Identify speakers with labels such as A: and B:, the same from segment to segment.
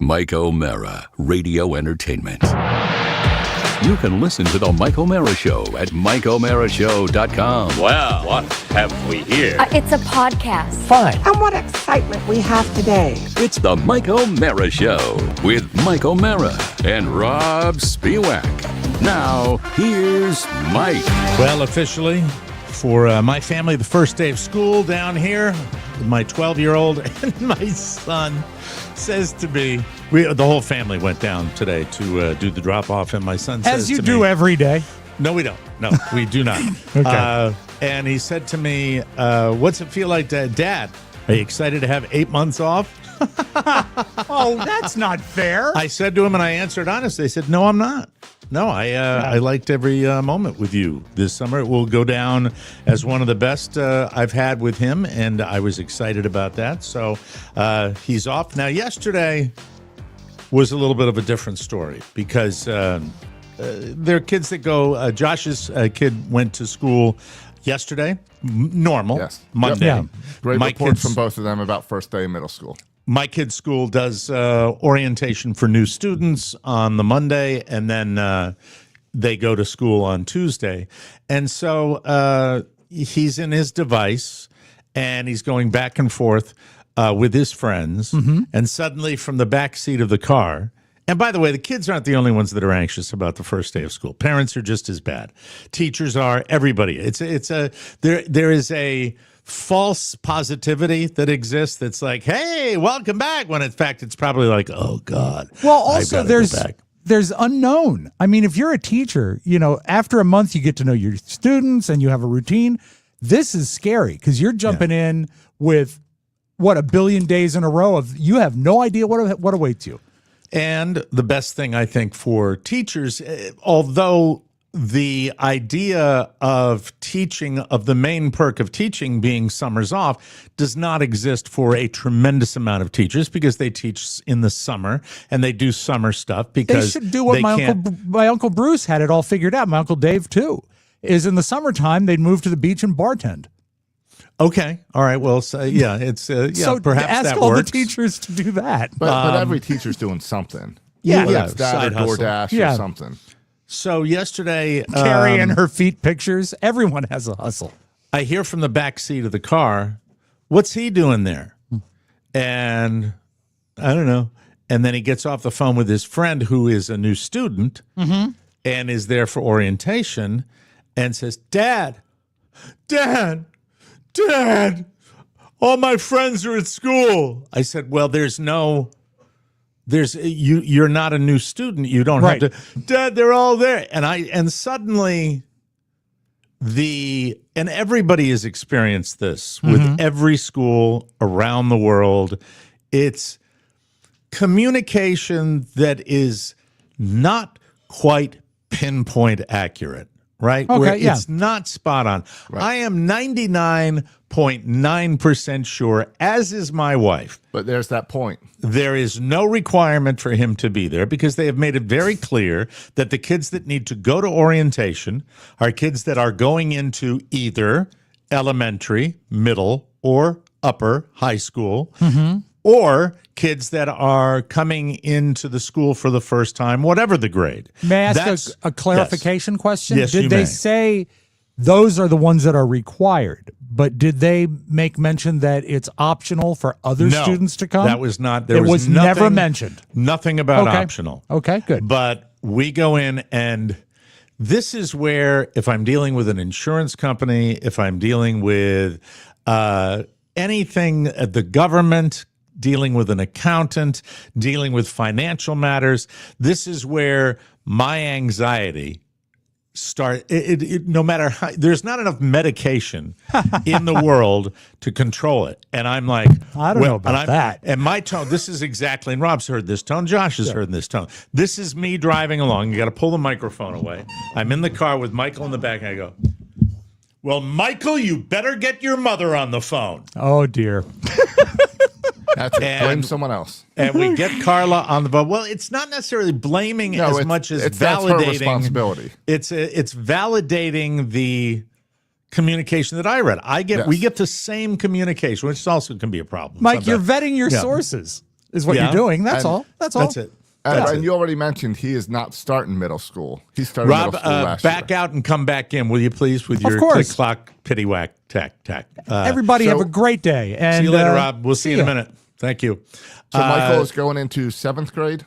A: Mike O'Mara, Radio Entertainment. You can listen to The Mike O'Mara Show at MikeO'MaraShow.com.
B: Well, what have we here?
C: It's a podcast.
D: Fine.
E: And what excitement we have today.
A: It's The Mike O'Mara Show with Mike O'Mara and Robb Spiewak. Now, here's Mike.
D: Well, officially, for my family, the first day of school down here, my 12-year-old and my son says to me, the whole family went down today to do the drop-off, and my son says
F: as you
D: to
F: do
D: me,
F: every day.
D: No, we don't. No, we do not.
F: Okay.
D: And he said to me, what's it feel like, Dad? Are you excited to have 8 months off?
F: Oh, that's not fair.
D: I said to him, and I answered honestly. I said, no, I'm not. No, I liked every moment with you this summer. It will go down as one of the best I've had with him, and I was excited about that. So he's off. Now, yesterday was a little bit of a different story because there are kids that go. Josh's kid went to school yesterday, normal,
G: Yes.
D: Monday.
F: Yeah.
G: Great
D: My
G: report
D: kids-
G: from both of them about first day of middle school.
D: My kid's school does orientation for new students on the Monday, and then they go to school on Tuesday. And so he's in his device, and he's going back and forth with his friends.
F: Mm-hmm.
D: And suddenly, from the back seat of the car, and by the way, the kids aren't the only ones that are anxious about the first day of school. Parents are just as bad. Teachers are. Everybody. There is a false positivity that exists that's like, hey, welcome back, when in fact it's probably like, oh God.
F: Well,
D: I've
F: also
D: gotta go back.
F: there's unknown. I mean, if you're a teacher, after a month you get to know your students and you have a routine. This is scary because you're jumping in with a billion days in a row of you have no idea what awaits you.
D: And the best thing I think for teachers, although the idea of teaching, of the main perk of teaching being summers off, does not exist for a tremendous amount of teachers because they teach in the summer and they do summer stuff because
F: They should do what my uncle Bruce had it all figured out. My uncle Dave too is in the summertime they'd move to the beach and bartend.
D: Okay, all right. Well, so, it's
F: So
D: perhaps
F: ask
D: that
F: all
D: works.
F: the teachers to do that.
G: But every teacher's doing something.
D: Yeah,
G: Whether
D: yeah,
G: it's that
D: side
G: or
D: hustle.
G: DoorDash
F: Yeah.
G: or something.
D: So yesterday,
F: Carrie and her feet pictures. Everyone has a hustle.
D: I hear from the back seat of the car, what's he doing there? And I don't know. And then he gets off the phone with his friend who is a new student and is there for orientation and says, Dad, all my friends are at school. I said, well, you're not a new student. You don't
F: Right.
D: have to, Dad, they're all there. And suddenly and everybody has experienced this with every school around the world. It's communication that is not quite pinpoint accurate, right?
F: Okay,
D: Where
F: yeah.
D: it's not spot on. Right. I am 99.9% sure, as is my wife,
G: But there's that point.
D: there is no requirement for him to be there because they have made it very clear that the kids that need to go to orientation are kids that are going into either elementary, middle, or upper high school, or kids that are coming into the school for the first time, whatever the grade.
F: May I ask a clarification question?
D: Yes,
F: Did
D: you
F: they
D: may.
F: say those are the ones that are required, but did they make mention that it's optional for other
D: No,
F: students to come?
D: That was not.
F: It was never
D: nothing-
F: mentioned.
D: Nothing about
F: Okay.
D: optional.
F: Okay, good.
D: But we go in, and this is where, if I'm dealing with an insurance company, if I'm dealing with anything, the government, dealing with an accountant, dealing with financial matters, this is where my anxiety no matter how, there's not enough medication in the world to control it. And I'm like,
F: I don't know about that.
D: And my tone, this is exactly, and Rob's heard this tone, Josh has heard this tone. This is me driving along. You got to pull the microphone away. I'm in the car with Michael in the back, and I go, well, Michael, you better get your mother on the phone.
F: Oh, dear.
G: That's it. Blame someone else.
D: And we get Carla on the phone. Well, it's not necessarily blaming as much as
G: that's
D: validating.
G: her responsibility.
D: It's validating the communication that I read. We get the same communication, which also can be a problem.
F: Mike, you're
D: sometimes.
F: vetting your sources. is what
D: Yeah.
F: you're doing. That's
G: And
F: all. That's all.
D: That's it.
G: And you already mentioned he is not starting middle school. He started
D: Rob,
G: middle school last
D: back
G: year.
D: out and come back in, will you please, with
F: Of
D: your
F: course.
D: click, clock, pitty whack, tack, tack.
F: Everybody
G: so-
F: have a great day. And
D: See you later, Rob. We'll see you in a
F: ya.
D: minute. Thank you.
G: So Michael is going into 7th grade,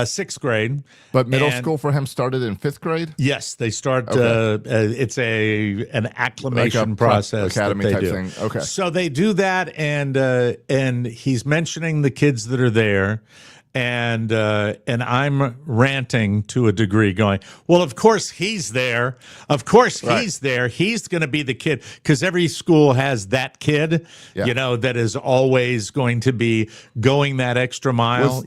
D: Sixth grade.
G: but middle
D: And-
G: school for him started in 5th grade.
D: Yes, they start.
G: Okay.
D: It's an acclimation
G: Like a prep
D: process
G: academy
D: that they
G: type
D: do.
G: thing. Okay.
D: So they do that, and he's mentioning the kids that are there, and I'm ranting to a degree, going, well, of course he's there. Of course he's there. He's going to be the kid, because every school has that kid,
G: Yeah.
D: that is always going to be going that extra mile.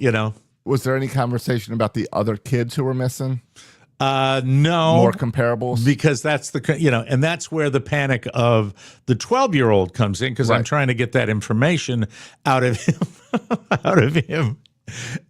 G: Was there any conversation about the other kids who were missing?
D: No.
G: More comparables?
D: Because that's and that's where the panic of the 12-year-old comes in, because I'm
G: Right.
D: trying to get that information out of him.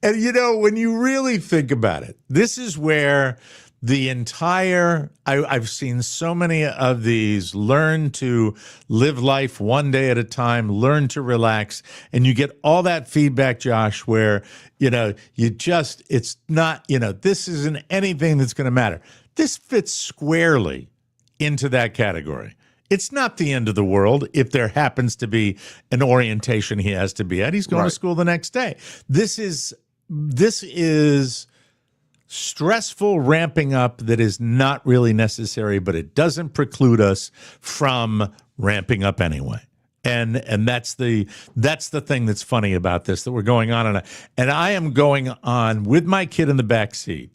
D: And when you really think about it, this is where the entire I've seen so many of these learn to live life one day at a time, learn to relax, and you get all that feedback, Josh, where it's not, this isn't anything that's going to matter. This fits squarely into that category. It's not the end of the world if there happens to be an orientation he has to be at. He's going to school the next day. This is stressful ramping up that is not really necessary, but it doesn't preclude us from ramping up anyway. And that's the thing that's funny about this, that we're going on, and I am going on with my kid in the back seat.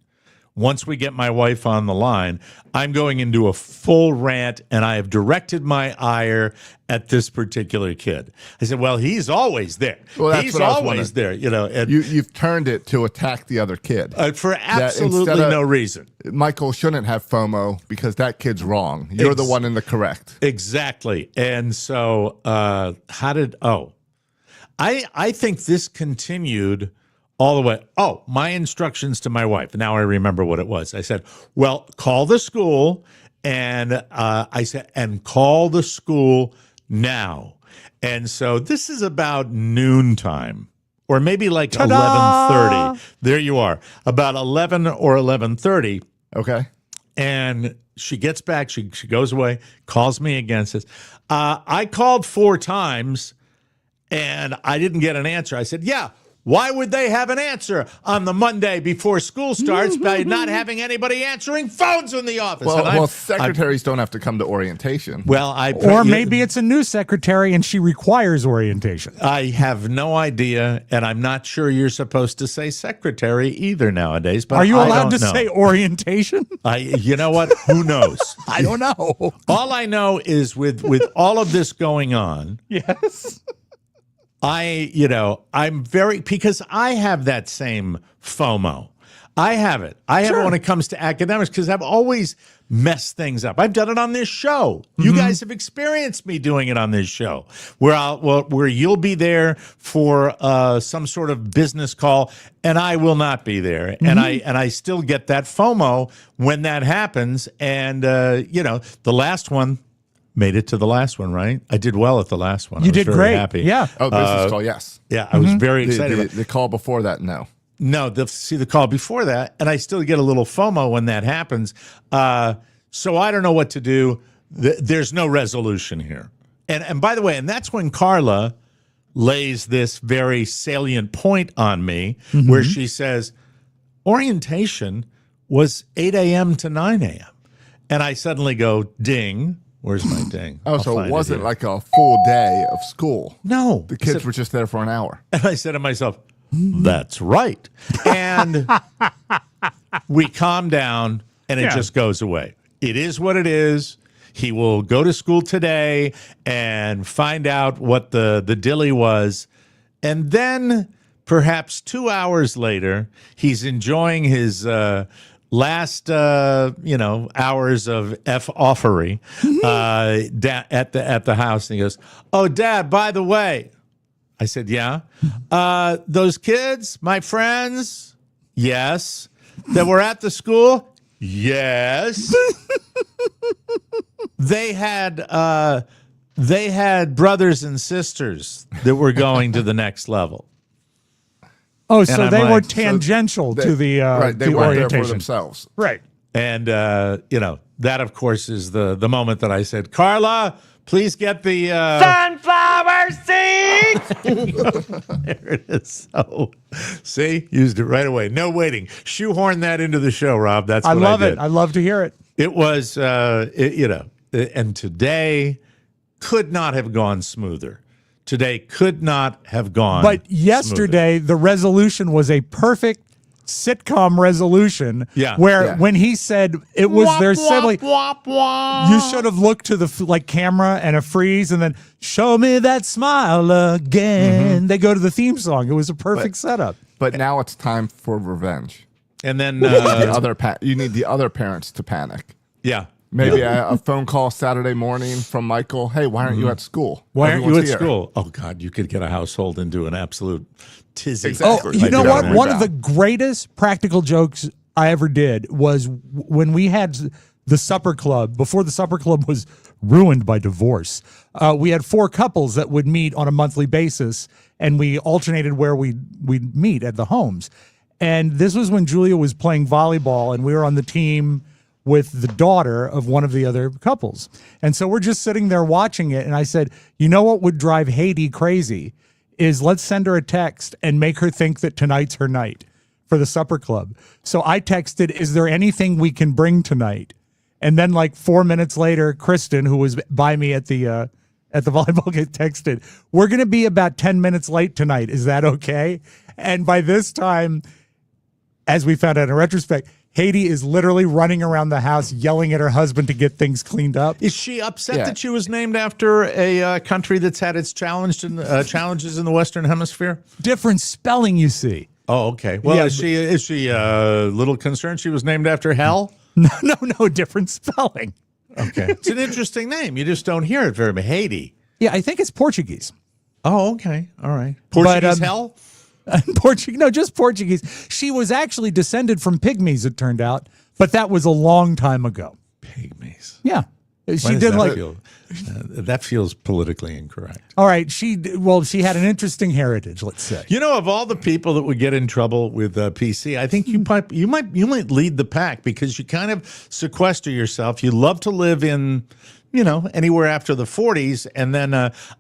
D: Once we get my wife on the line, I'm going into a full rant, and I have directed my ire at this particular kid. I said, well, he's always there.
G: Well, that's
D: He's
G: what I was
D: always there, and
G: You've turned it to attack the other kid.
D: for absolutely
G: instead of-
D: no reason.
G: Michael shouldn't have FOMO because that kid's wrong. You're the one in the correct.
D: Exactly. And so I think this continued all the way. Oh, my instructions to my wife. Now I remember what it was. I said, well, call the school. And I said, and call the school now. And so this is about noontime, or maybe like 11:30. There you are. About 11 or 11:30.
G: Okay.
D: And she gets back. She goes away, calls me again, says, I called 4 times and I didn't get an answer. I said, yeah. Why would they have an answer on the Monday before school starts by not having anybody answering phones in the office?
G: Well, secretaries don't have to come to orientation.
F: Or maybe it's a new secretary and she requires orientation.
D: I have no idea, and I'm not sure you're supposed to say secretary either nowadays. But
F: Are you
D: I
F: allowed to
D: don't know.
F: say orientation?
D: You know what? Who knows?
F: I don't know.
D: All I know is with all of this going on,
F: Yes.
D: I'm because I have that same FOMO. I have it. I have it when it comes to academics, because I've always messed things up. I've done it on this show. You guys have experienced me doing it on this show, where you'll be there for some sort of business call, and I will not be there, and I still get that FOMO when that happens. And the last one. Made it to the last one, right? I did well at the last one.
F: You
D: I was
F: did
D: very
F: great.
D: happy.
F: Yeah.
G: Oh, business call, yes.
D: Yeah, I was very excited.
G: The call before that, no.
D: No, see the call before that, and I still get a little FOMO when that happens. So I don't know what to do. There's no resolution here. And by the way, and that's when Carla lays this very salient point on me, where she says, orientation was 8 a.m. to 9 a.m. And I suddenly go, ding. Where's my ding?
G: Oh,
D: I'll
G: so
D: find
G: it wasn't
D: here.
G: like a full day of school.
D: No.
G: The kids were just there for an hour.
D: And I said to myself, that's right. And we calm down, and it just goes away. It is what it is. He will go to school today and find out what the dilly was. And then perhaps 2 hours later, he's enjoying his last hours of offery at the house, and he goes, oh, Dad, by the way, I said, yeah, those kids, my friends, yes, that were at the school, yes, they had brothers and sisters that were going to the next level.
F: Oh, so
D: I'm
F: they were
D: like,
F: tangential to the
G: right. They
F: the
G: weren't there
F: orientation.
G: for themselves.
F: Right.
D: and that of course is the moment that I said, Carla, please get the
E: Sunflower seeds!
D: there it is. So, see, used it right away. No waiting. Shoehorn that into the show, Rob. That's
F: I
D: what
F: love
D: I did.
F: it. I love to hear it.
D: It was, and today could not have gone smoother. Today could not have gone.
F: But
D: smoother.
F: yesterday, the resolution was a perfect sitcom resolution.
D: Yeah.
F: Where
G: Yeah.
F: when he said it was their sibling, you should have looked to the camera and a freeze, and then show me that smile again. They go to the theme song. It was a perfect setup.
G: But now it's time for revenge.
D: And then,
G: You need the other parents to panic.
D: yeah.
G: Maybe a phone call Saturday morning from Michael. Hey, why aren't you at school?
D: Why aren't you
G: Everyone's
D: at
G: here."
D: school? Oh, God, you could get a household into an absolute tizzy.
G: Exactly.
F: Oh, you know
G: Like,
F: what?
G: yeah.
F: One of the greatest practical jokes I ever did was when we had the supper club, before the supper club was ruined by divorce. We had 4 couples that would meet on a monthly basis, and we alternated where we'd meet at the homes. And this was when Julia was playing volleyball, and we were on the team with the daughter of one of the other couples. And so we're just sitting there watching it, and I said, you know what would drive Haiti crazy is let's send her a text and make her think that tonight's her night for the supper club. So I texted, is there anything we can bring tonight? And then like 4 minutes later, Kristen, who was by me at the volleyball game, texted, we're going to be about 10 minutes late tonight. Is that okay? And by this time, as we found out in retrospect, Haiti is literally running around the house yelling at her husband to get things cleaned up.
D: Is she upset
G: Yeah.
D: that she was named after a country that's had its challenges in the Western Hemisphere?
F: Different spelling, you see.
D: Oh, okay. Well,
F: Yeah,
D: is she a little concerned she was named after hell?
F: No, different spelling.
D: Okay. It's an interesting name. You just don't hear it very much. Haiti.
F: Yeah, I think it's Portuguese.
D: Oh, okay. All right. Portuguese hell?
F: Portuguese, no, just Portuguese. She was actually descended from pygmies, it turned out, but that was a long time ago.
D: Pygmies.
F: Yeah,
D: Why
F: she
D: does
F: did
D: that
F: like.
D: feel? That feels politically incorrect.
F: All right, she had an interesting heritage, let's say.
D: You know, of all the people that would get in trouble with PC, I think you might lead the pack because you kind of sequester yourself. You love to live in, anywhere after the 40s, and then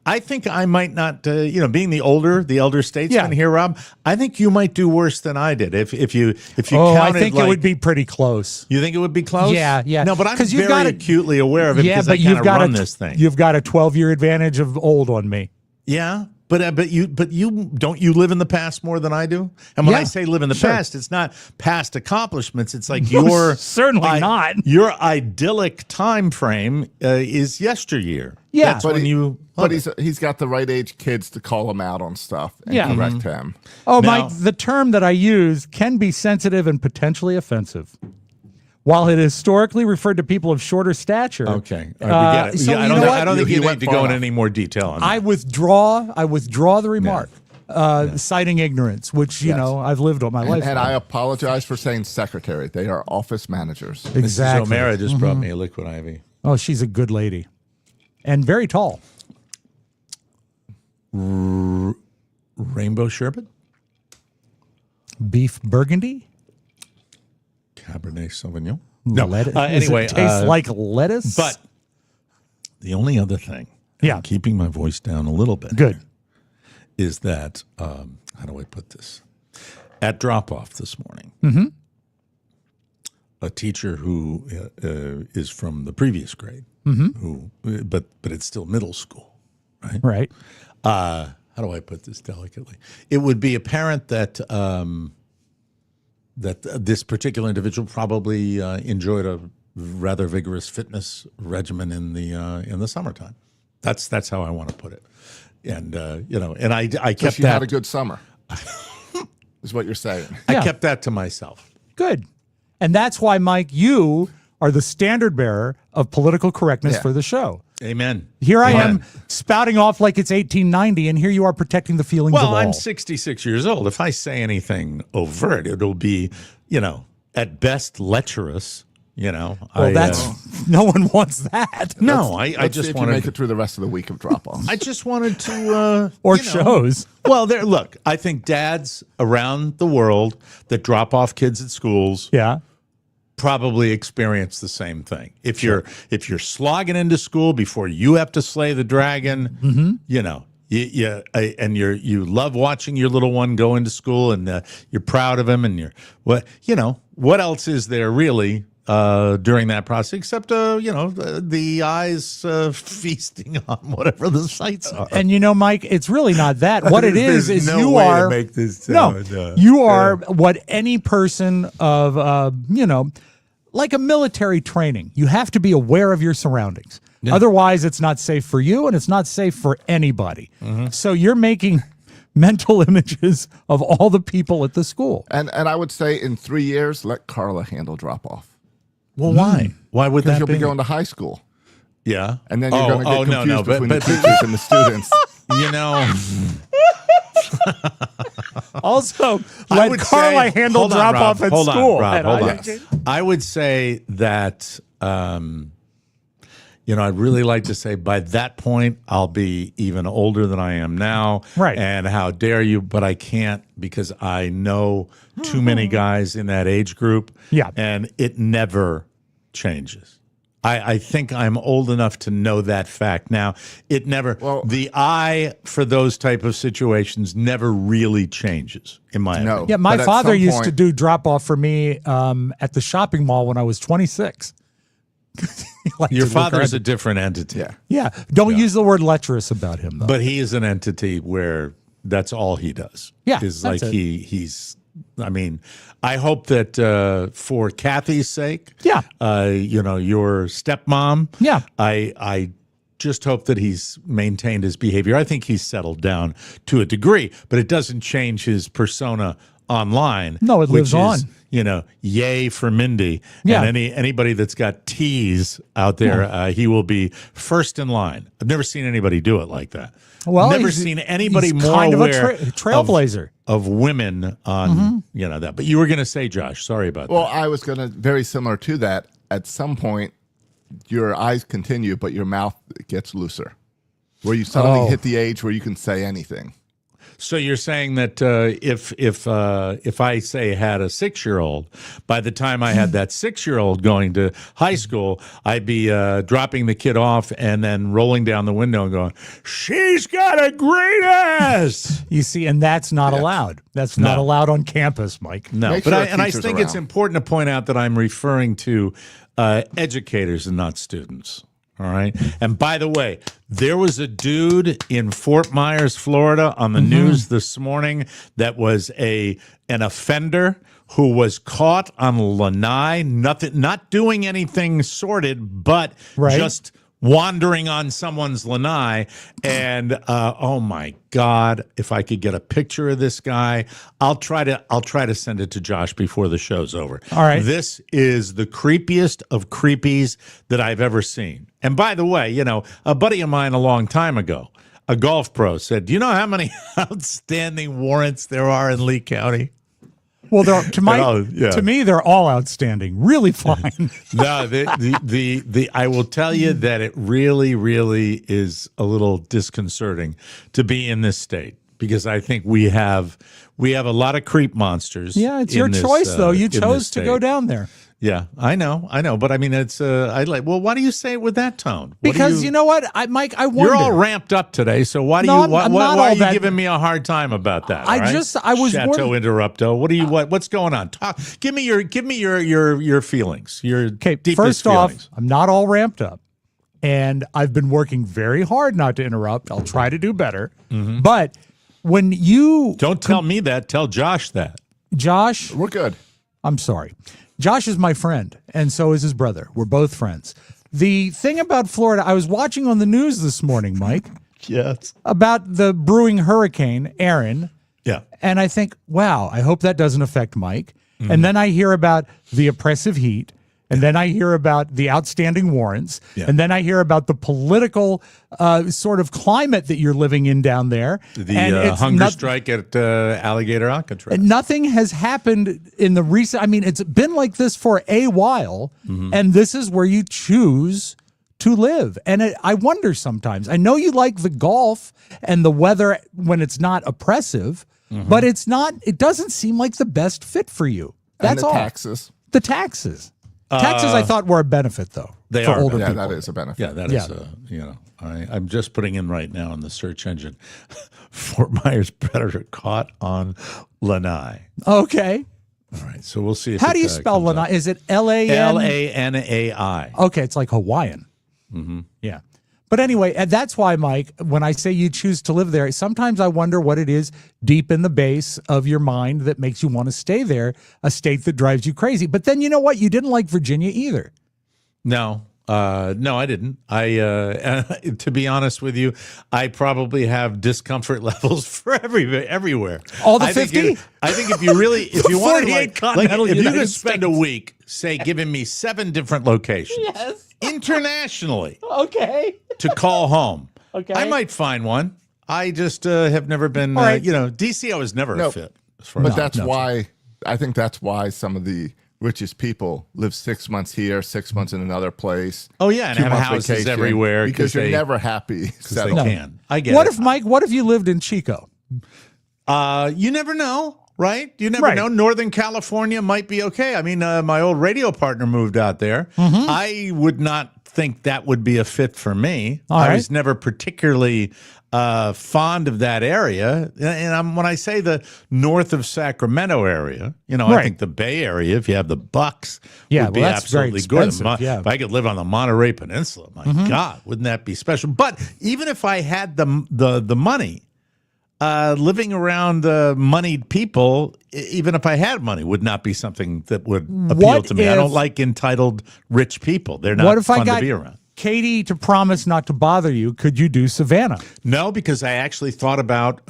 D: I think I might not, being the elder statesman here, Rob. I think you might do worse than I did if you
F: Oh,
D: counted.
F: I think it would be pretty close.
D: You think it would be close?
F: Yeah.
D: No, but I'm
F: 'Cause you've
D: very
F: got
D: acutely aware of it because I kind of run this thing.
F: You've got a 12-year advantage of old on me.
D: Yeah, but you don't you live in the past more than I do? And when I
F: Yeah,
D: say live in the
F: sure.
D: past, it's not past accomplishments. It's like your
F: certainly not.
D: Your idyllic time frame is yesteryear.
F: Yeah.
D: That's
G: But
D: when you.
G: But he's got the right age kids to call him out on stuff and
F: Yeah.
G: correct him.
F: Oh,
D: Now-
F: Mike, the term that I use can be sensitive and potentially offensive. While it historically referred to people of shorter stature.
D: Okay, all right, we get it.
F: so
D: Yeah,
F: you know what?
D: I don't think
G: He
D: you need
G: went
D: to
G: far
D: go in
G: enough.
D: any more detail on that.
F: I withdraw the remark, citing ignorance, which,
G: Yes.
F: I've lived all my life.
G: And I apologize for saying secretary. They are office managers.
F: Exactly.
D: Mrs. O'Mara just brought me a liquid IV.
F: Oh, she's a good lady. And very tall.
D: Rainbow sherbet,
F: Beef Burgundy?
D: Cabernet Sauvignon.
F: Lettuce.
D: Anyway,
F: Does it taste like lettuce?
D: But the only other thing,
F: Yeah.
D: I'm keeping my voice down a little bit.
F: Good.
D: here, is that how do I put this? At drop off this morning, a teacher who is from the previous grade, but it's still middle school, right?
F: Right.
D: How do I put this delicately? It would be apparent that this particular individual probably enjoyed a rather vigorous fitness regimen in the summertime. That's how I want to put it. And and I
G: So
D: kept
G: she
D: that.
G: had a good summer, is what you're saying.
D: I
F: Yeah.
D: kept that to myself.
F: Good. And that's why, Mike, you are the standard bearer of political correctness
G: Yeah.
F: for the show.
D: Amen.
F: Here I
D: Amen.
F: am spouting off like it's 1890, and here you are protecting the feelings of
D: Well,
F: all.
D: I'm 66 years old. If I say anything overt, it'll be, at best lecherous, You know,
F: Well, no one wants that.
D: no. I
G: Let's see
D: just
G: if you
D: wanted
G: make it through the rest of the week of drop-offs.
D: I just wanted to
F: Or
D: you know,
F: shows.
D: Well, there. Look, I think dads around the world that drop off kids at schools
F: Yeah.
D: probably experience the same thing. If you're slogging into school before you have to slay the dragon, you know, and you love watching your little one go into school, and you're proud of him, and what else is there really during that process except the eyes feasting on whatever the sights are.
F: And Mike, it's really not that. What it is
D: There's no
F: you
D: way to
F: are
D: make this
F: no,
D: sound,
F: you are what any person of like a military training. You have to be aware of your surroundings. Yeah. Otherwise, it's not safe for you, and it's not safe for anybody. So you're making mental images of all the people at the school.
G: And I would say in 3 years, let Carla handle drop-off.
D: Well, why? Why would
G: Because
D: that
G: you'll
D: be?
G: be going to high school.
D: Yeah.
G: And then you're going to get confused between the
D: but
G: teachers and the students.
F: Also,
D: I
F: let
D: would
F: Carla
D: say-
F: handle
D: hold on,
F: drop-off
D: Rob,
F: at
D: hold on,
F: school.
D: Rob,
F: And
D: hold
F: I-
D: on. I would say that, I'd really like to say by that point, I'll be even older than I am now.
F: Right.
D: And how dare you, but I can't because I know too many guys in that age group.
F: Yeah.
D: And it never changes. I think I'm old enough to know that fact. Now, it never, the eye for those type of situations never really changes, in my opinion.
F: Yeah, my
G: But at
F: father
G: some
F: used to
G: point-
F: do drop-off for me at the shopping mall when I was 26.
D: Your father's a different entity.
G: Yeah.
F: Yeah, don't use the word lecherous about him, though.
D: But he is an entity where that's all he does.
F: Yeah,
D: is
F: that's
D: like
F: it.
D: he's. I mean, I hope that for Kathy's sake,
F: Yeah.
D: Your stepmom,
F: Yeah.
D: I just hope that he's maintained his behavior. I think he's settled down to a degree, but it doesn't change his persona online.
F: No, it lives
D: which
F: on.
D: is, yay for Mindy.
F: Yeah.
D: And anybody that's got T's out there, he will be first in line. I've never seen anybody do it like that.
F: Well,
D: never
F: he's-
D: seen anybody
F: he's
D: more
F: kind of a
D: aware
F: trailblazer.
D: of women on that. But you were going to say, Josh, sorry about
G: Well,
D: that.
G: I was going to, very similar to that, at some point, your eyes continue, but your mouth gets looser, where you suddenly hit the age where you can say anything.
D: So you're saying that if I say had a 6-year-old, by the time I had that 6-year-old going to high school, I'd be dropping the kid off and then rolling down the window and going, "She's got a great ass."
F: You see, and that's not allowed. That's not allowed on campus, Mike.
D: No,
G: Make
D: but
G: sure
D: I
G: a teacher's
D: think it's
G: around.
D: important to point out that I'm referring to educators and not students. All right. And by the way, there was a dude in Fort Myers, Florida, on the news this morning that was an offender who was caught on lanai, not doing anything sordid, but just wandering on someone's lanai. And oh my God, if I could get a picture of this guy, I'll try to send it to Josh before the show's over.
F: All right.
D: This is the creepiest of creepies that I've ever seen. And by the way, a buddy of mine a long time ago, a golf pro, said, "Do you know how many outstanding warrants there are in Lee County?"
F: Well, to me, they're all outstanding. Really fine.
D: No, I will tell you that it really, really is a little disconcerting to be in this state because I think we have a lot of creep monsters.
F: Yeah, it's
D: in
F: your
D: this,
F: choice, though. You
D: in this
F: chose to go
D: state.
F: down there.
D: Yeah, I know, but I mean, it's well, why do you say it with that tone?
F: Because you know what, Mike, I wonder.
D: You're all ramped up today, so why
F: No, I'm not
D: why
F: all
D: are you
F: that-
D: giving me a hard time about that? all right?
F: I was
D: Chateau
F: wondering-
D: Interrupto. What's going on? Give me your feelings. Your
F: Okay,
D: deepest
F: first off,
D: feelings.
F: I'm not all ramped up, and I've been working very hard not to interrupt. I'll try to do better. But when you
D: Don't tell me that. Tell Josh that.
F: Josh,
G: We're good.
F: I'm sorry. Josh is my friend, and so is his brother. We're both friends. The thing about Florida, I was watching on the news this morning, Mike,
D: Yes.
F: about the brewing hurricane, Aaron,
D: Yeah.
F: and I think, wow, I hope that doesn't affect Mike. And then I hear about the oppressive heat, And then I hear about the outstanding warrants.
D: Yeah.
F: And then I hear about the political sort of climate that you're living in down there.
D: The
F: And it's
D: hunger
F: not-
D: strike at Alligator Alcatraz.
F: Nothing has happened in the recent. I mean, it's been like this for a while, and this is where you choose to live. And I wonder sometimes. I know you like the golf and the weather when it's not oppressive, but it's not. It doesn't seem like the best fit for you. That's
G: and the
F: all.
G: taxes.
F: The taxes. Taxes, I thought, were a benefit though.
D: They
F: for
D: are.
F: older
G: Yeah,
F: people.
G: that is a benefit.
D: Yeah, that is, I'm just putting in right now in the search engine, Fort Myers predator caught on lanai.
F: Okay.
D: All right, so we'll see if
F: How
D: it,
F: do you spell
D: comes up.
F: lanai? Is it Lanai?
D: Lanai.
F: Okay, it's like Hawaiian. Yeah. But anyway, and that's why, Mike, when I say you choose to live there, sometimes I wonder what it is deep in the base of your mind that makes you want to stay there, a state that drives you crazy. But then you know what? You didn't like Virginia either.
D: No, I didn't. To be honest with you, I probably have discomfort levels for everywhere.
F: All the
D: I think
F: 50?
D: I think if you really, if you want to,
F: 48
D: like
F: continental
D: if you
F: United
D: could spend a week, say, giving me 7 different locations, internationally,
F: Okay.
D: to call home,
F: Okay.
D: I might find one. I just have never been.
F: All right.
D: DC, I was never
G: No,
D: a fit. As far
G: But
D: as
G: that's why I think that's why some of the richest people live 6 months here, 6 months in another place.
D: Oh, yeah, and
G: 2
D: have
G: months
D: houses
G: vacation,
D: everywhere
G: because you're
D: they-
G: never happy.
D: they
G: settled.
D: can. I get
F: What
D: it.
F: if, Mike, what if you lived in Chico?
D: You never know, right? You never
F: Right.
D: know. Northern California might be okay. I mean, my old radio partner moved out there. I would not think that would be a fit for me.
F: All
D: I
F: right.
D: was never particularly fond of that area. And when I say the north of Sacramento area, I
F: Right.
D: think the Bay Area, if you have the bucks,
F: Yeah,
D: would be
F: well, that's very
D: absolutely good.
F: expensive, yeah.
D: If I could live on the Monterey Peninsula, my God, wouldn't that be special? But even if I had the money, living around moneyed people, even if I had money, would not be something that would appeal
F: What
D: to me. I
F: if-
D: don't like entitled rich people. They're not
F: What if I
D: fun
F: got
D: to be around.
F: Katie to promise not to bother you? Could you do Savannah?
D: No, because I actually thought about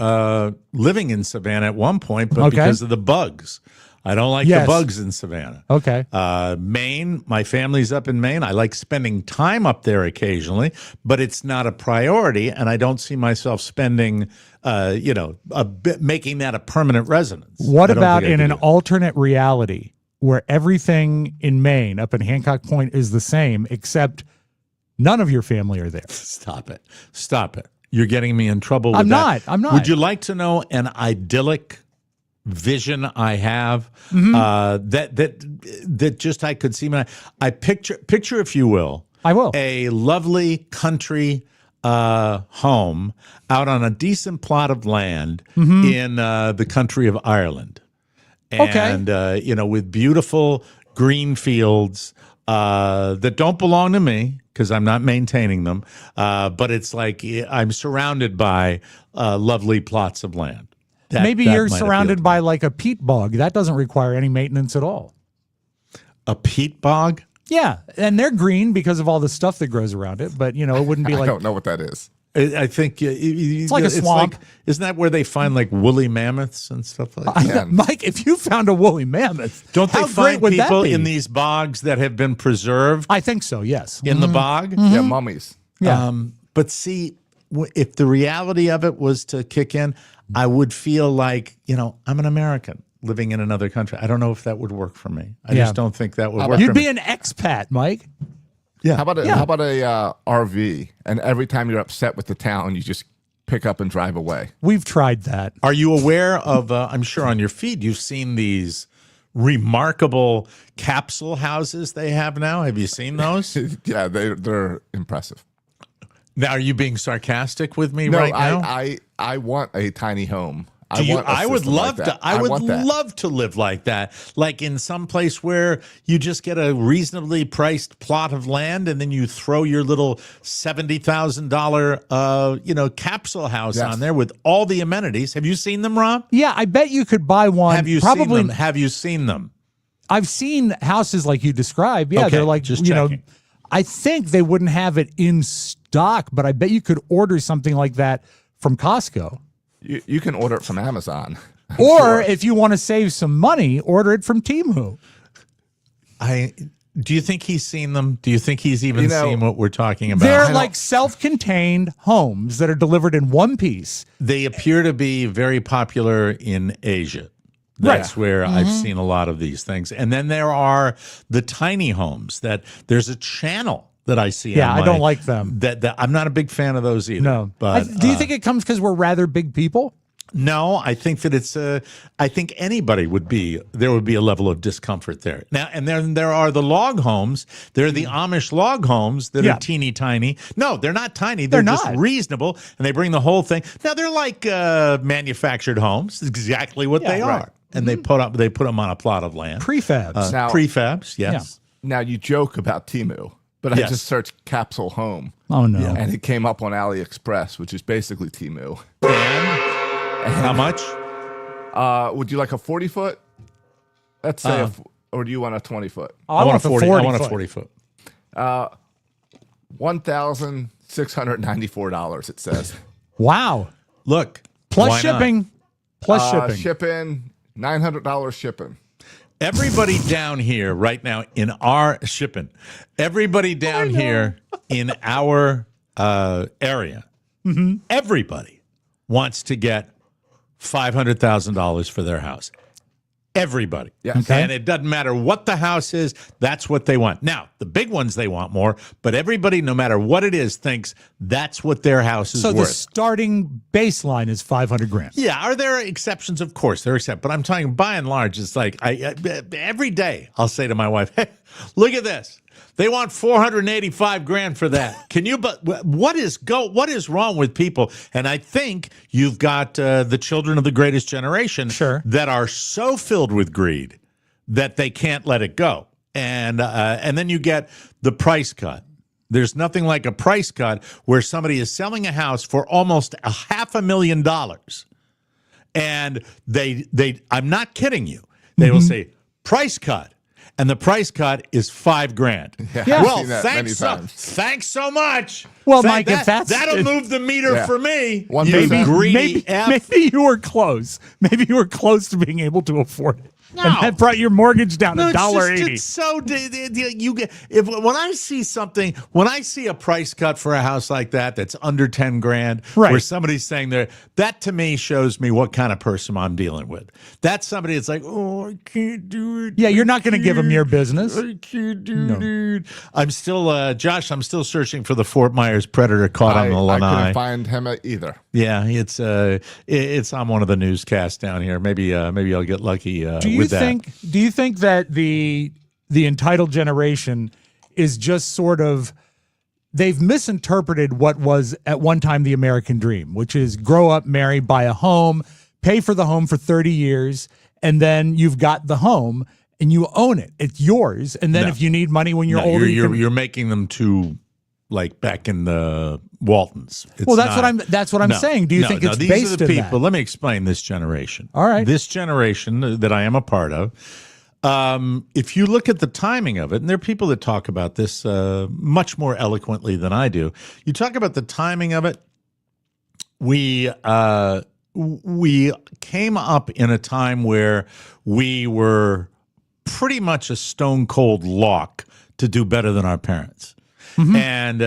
D: living in Savannah at one point, but
F: Okay.
D: because of the bugs. I don't like
F: Yes.
D: the bugs in Savannah.
F: Okay.
D: Maine, my family's up in Maine. I like spending time up there occasionally, but it's not a priority, and I don't see myself spending, making that a permanent residence.
F: What
D: I don't
F: about
D: think I
F: in
D: could
F: an
D: do it.
F: alternate reality where everything in Maine, up in Hancock Point, is the same, except none of your family are there?
D: Stop it. Stop it. You're getting me in trouble with
F: I'm
D: that.
F: not. I'm not.
D: Would you like to know an idyllic vision I have that just I could see? I picture, if you will,
F: I will.
D: a lovely country home out on a decent plot of land in the country of Ireland.
F: Okay.
D: And, with beautiful green fields that don't belong to me because I'm not maintaining them. But it's like I'm surrounded by lovely plots of land.
F: Maybe
D: That
F: you're
D: might appeal
F: surrounded
D: to
F: by
D: me.
F: like a peat bog. That doesn't require any maintenance at all.
D: A peat bog?
F: Yeah, and they're green because of all the stuff that grows around it. But it wouldn't be
G: I
F: like
G: don't know what that is.
D: I think it's
F: like a swamp.
D: Isn't that where they find like woolly mammoths and stuff like that?
G: Yeah.
F: Mike. If you found a woolly mammoth,
D: Don't they
F: how great
D: find
F: would that
D: people
F: be?
D: in these bogs that have been preserved
F: I think so. Yes.
D: in the bog?
G: Yeah, mummies.
F: Yeah.
D: But see, if the reality of it was to kick in, I would feel like, I'm an American living in another country. I don't know if that would work for me. I
F: Yeah.
D: just don't think that would work
F: You'd
D: for
F: be
D: me.
F: an expat, Mike.
D: Yeah.
G: How about a RV? And every time you're upset with the town, you just pick up and drive away.
F: We've tried that.
D: Are you aware of, I'm sure on your feed, you've seen these remarkable capsule houses they have now? Have you seen those?
G: Yeah, they're impressive.
D: Now, are you being sarcastic with me
G: No,
D: right now?
G: I want a tiny home.
D: I would
G: system
D: love
G: like
D: to.
G: that.
D: I would
G: want that.
D: love to live like that, like in some place where you just get a reasonably priced plot of land, and then you throw your little $70,000, capsule house
G: Yes.
D: on there with all the amenities. Have you seen them, Rob?
F: Yeah, I bet you could buy one.
D: Have you
F: probably,
D: seen them? Have you seen them?
F: I've seen houses like you describe. Yeah,
D: Okay,
F: they're like,
D: just checking.
F: I think they wouldn't have it in stock, but I bet you could order something like that from Costco.
G: You can order it from Amazon.
F: Or if you want to save some money, order it from Temu.
D: Do you think he's seen them? Do you think he's even seen what we're talking about?
F: They're like self-contained homes that are delivered in one piece.
D: They appear to be very popular in Asia. That's where I've seen a lot of these things. And then there are the tiny homes that there's a channel that I see.
F: Yeah, I don't like them.
D: That I'm not a big fan of those either.
F: No.
D: But
F: Do you think it comes because we're rather big people?
D: No, I think that it's I think anybody there would be a level of discomfort there. Now, and then there are the log homes. There are the Amish log homes that are teeny tiny. No, they're not tiny. They're just reasonable, and they bring the whole thing. Now, they're like manufactured homes. It's exactly what they are. And they put them on a plot of land.
F: Prefabs.
D: Prefabs, yes.
G: Now, you joke about Temu, but I just searched capsule home.
F: Oh, no.
G: And it came up on AliExpress, which is basically Temu.
D: And how much?
G: Would you like a 40-foot? Let's say, or do you want a 20-foot?
F: I want a 40.
D: I want a 40-foot.
G: $1,694, it says.
F: Wow.
D: Look.
F: Plus shipping. Plus shipping.
G: Shipping, $900 shipping.
D: Everybody down here right now in our shipping, everybody down here in our area, everybody wants to get $500,000 for their house. Everybody.
G: Yes.
F: Okay.
D: And it doesn't matter what the house is, that's what they want. Now, the big ones, they want more, but everybody, no matter what it is, thinks that's what their house is
F: So
D: worth.
F: the starting baseline is $500,000.
D: Yeah, are there exceptions? Of course, there are exceptions. But I'm talking by and large, it's like every day I'll say to my wife, hey, look at this. They want $485,000 for that. Can you? But what is wrong with people? And I think you've got the children of the greatest generation that are so filled with greed that they can't let it go. And then you get the price cut. There's nothing like a price cut where somebody is selling a house for almost $500,000, and they I'm not kidding you. They will say price cut. And the price cut is $5,000.
G: Yeah,
D: well, thanks so much.
F: Well, Mike, if
D: that'll move the meter for me.
G: 1%.
D: You greedy
F: maybe you were close. Maybe you were close to being able to afford it.
D: No.
F: And that brought your mortgage down to $1.80.
D: It's so you get when I see something, when I see a price cut for a house like that's under $10,000, where somebody's saying that to me shows me what kind of person I'm dealing with. That's somebody that's like, oh, I can't do it.
F: Yeah, you're not going to give them your business.
D: I can't do it. I'm still, Josh. I'm still searching for the Fort Myers predator caught on the lanai.
G: I couldn't find him either.
D: Yeah, it's on one of the newscasts down here. Maybe I'll get lucky.
F: Do you think that the entitled generation is just sort of, they've misinterpreted what was at one time the American dream, which is grow up, marry, buy a home, pay for the home for 30 years, and then you've got the home and you own it. It's yours. And then if you need money when you're older,
D: you're making them too, like back in the Waltons.
F: That's what I'm saying. Do you think it's
D: these
F: based
D: are the
F: in
D: people?
F: that?
D: Let me explain this generation.
F: All right.
D: This generation that I am a part of, if you look at the timing of it, and there are people that talk about this much more eloquently than I do. You talk about the timing of it. We came up in a time where we were pretty much a stone cold lock to do better than our parents. And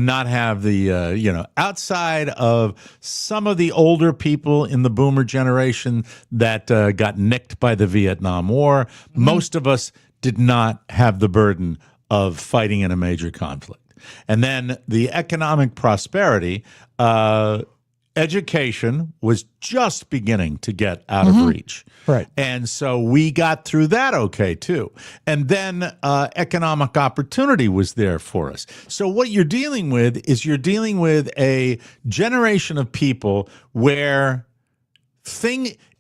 D: not have the outside of some of the older people in the boomer generation that got nicked by the Vietnam War. Most of us did not have the burden of fighting in a major conflict. And then the economic prosperity, education was just beginning to get out of reach.
F: Right.
D: And so we got through that okay, too. And then economic opportunity was there for us. So what you're dealing with is a generation of people where